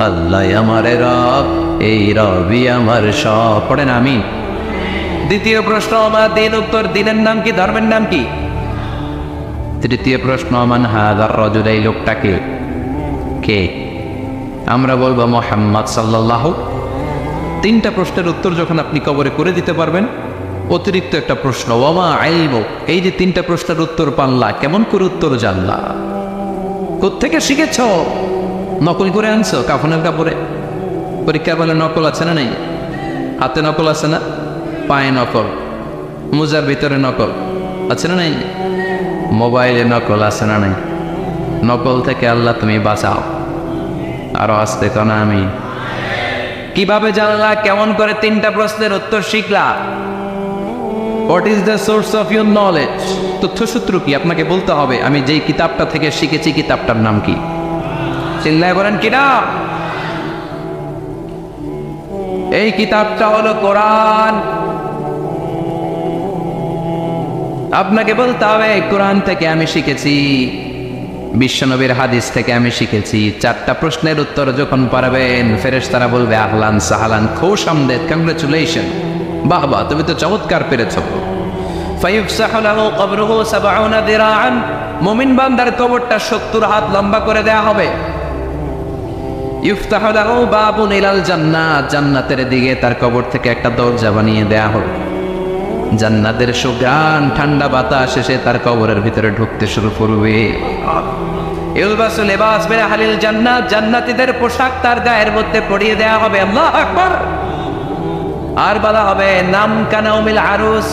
আল্লাহ আমারে রব, এই রবি আমার সব। পড়েন আমিন। দ্বিতীয় প্রশ্ন, আমার দিন। উত্তর, দিনের নাম কি? ধর্মের নাম কি? তৃতীয় প্রশ্ন, মান হাযার রাজুল, এই লোকটাকে কে? আমরা বলবো মুহাম্মদ সাল্লাল্লাহু। 3টা প্রশ্নের উত্তর যখন আপনি কবরে করে দিতে পারবেন, অতিরিক্ত একটা প্রশ্ন, ওয়ামা ইলমু, এই যে 3টা প্রশ্নের উত্তর পানলা, কেমন করে উত্তর জানলা? কোত্থেকে শিখেছ? নকল করে আনছো কাফনের কাপড়ে? পরীক্ষা বলে নকল আছে না নেই? হাতে নকল আছে না? পায়ে নকল, মোজার ভিতরে নকল আছে না নেই? মোবাইলে নকল আছে না নেই? নকল থেকে আল্লাহ তুমি বাঁচাও। আরো আসতে কনা আমি। কিভাবে জানলা? কেমন করে 3টা প্রশ্নের উত্তর শিখলা? What is the source of your knowledge? তথ্যসূত্র কি? আপনাকে বলতে হবে, আমি যেই কিতাবটা থেকে শিখেছি, কিতাবটার নাম কি? চিল্লায় বলেন কিতাব। এই কিতাবটা হলো কোরআন। আপনাকে বলতে হবে, কোরআন থেকে আমি শিখেছি, বিশ্বনবীর হাদিস থেকে আমি শিখেছি। 4টা প্রশ্নের উত্তর যখন পারবেন, ফেরেশতারা বলবে, আহলান সাহালান, খুশ আমদেদ, কংগ্রেচুলেশন, বাহ বাহ, তুমি তো চমৎকার পেরেছো। ফায়ুফসাহু লাহু কবরুহু ৭০ দিরাআন, মুমিন বান্দার কবরটা ৭০ হাত লম্বা করে দেয়া হবে। ইফতাহু লাহু বাবুন ইলাল জান্নাহ, জান্নাতের দিকে তার কবর থেকে একটা দরজা বানিয়ে দেয়া হবে। জান্নাতের সুঘ্রাণ, ঠান্ডা বাতাস এসে তার কবরের ভিতরে ঢুকতে শুরু করবে। ইলবাসু লিবাস মিন আহলিল জান্নাত, জান্নাতীদের পোশাক তার গায়ের মধ্যে পরিয়ে দেয়া হবে। আল্লাহু আকবার। আর বলা হবে, নাম কানাউমিল আরুস,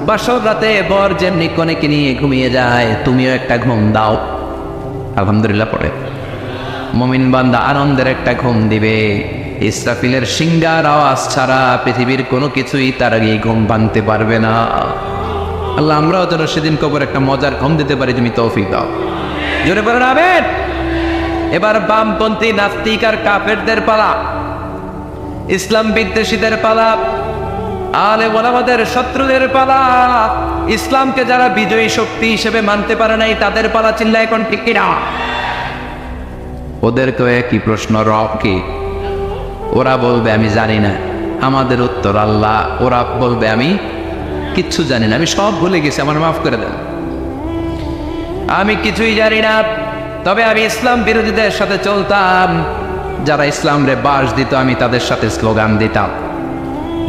বাসর রাতে বর যেমনি কনেকে নিয়ে ঘুমিয়ে যায়, তুমিও একটা ঘুম দাও। আলহামদুলিল্লাহ পড়ে মুমিন বান্দা আনন্দের একটা ঘুম দিবে। ইসরাফিলের সিংগার আওয়াজ ছাড়া পৃথিবীর কোনো কিছুই তার আগে ঘুম ভাঙতে পারবে না। আল্লাহ আমরাও যেন সেদিন কবর একটা মজার ঘুম দিতে পারি, তুমি তৌফিক দাও। জোরে বলেন আমিন। এবার বামপন্থী নাস্তিক আর কাফেরদের পালা, ইসলাম বিদ্বেষীদের পালা, আলেম ওলামাদের শত্রুদের পালা, ইসলামকে যারা বিজয়ী শক্তি হিসেবে মানতে পারে নাই তাদের পালা। চিল্লা এখন ঠিক কিনা? ওদেরকে একই প্রশ্ন, রব কি? ওরা বলবে আমি জানি না। আমাদের উত্তর আল্লাহ। ওরা বলবে আমি কিচ্ছু জানি না, আমি সব ভুলে গেছি, আমার মাফ করে দেন, আমি কিছুই জানি না। তবে আমি ইসলাম বিরোধীদের সাথে চলতাম, যারা ইসলাম রে বাস দিত আমি তাদের সাথে স্লোগান দিতাম।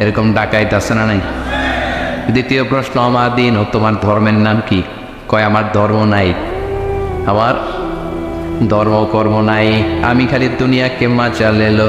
এরকম ডাকাইত আছে না নাই? দ্বিতীয় প্রশ্ন, আমার দিন ও তোমার ধর্মের নাম কি? কয় আমার ধর্ম নাই, আমার ধর্ম কর্ম নাই, আমি খালি দুনিয়াকে মাচালেলো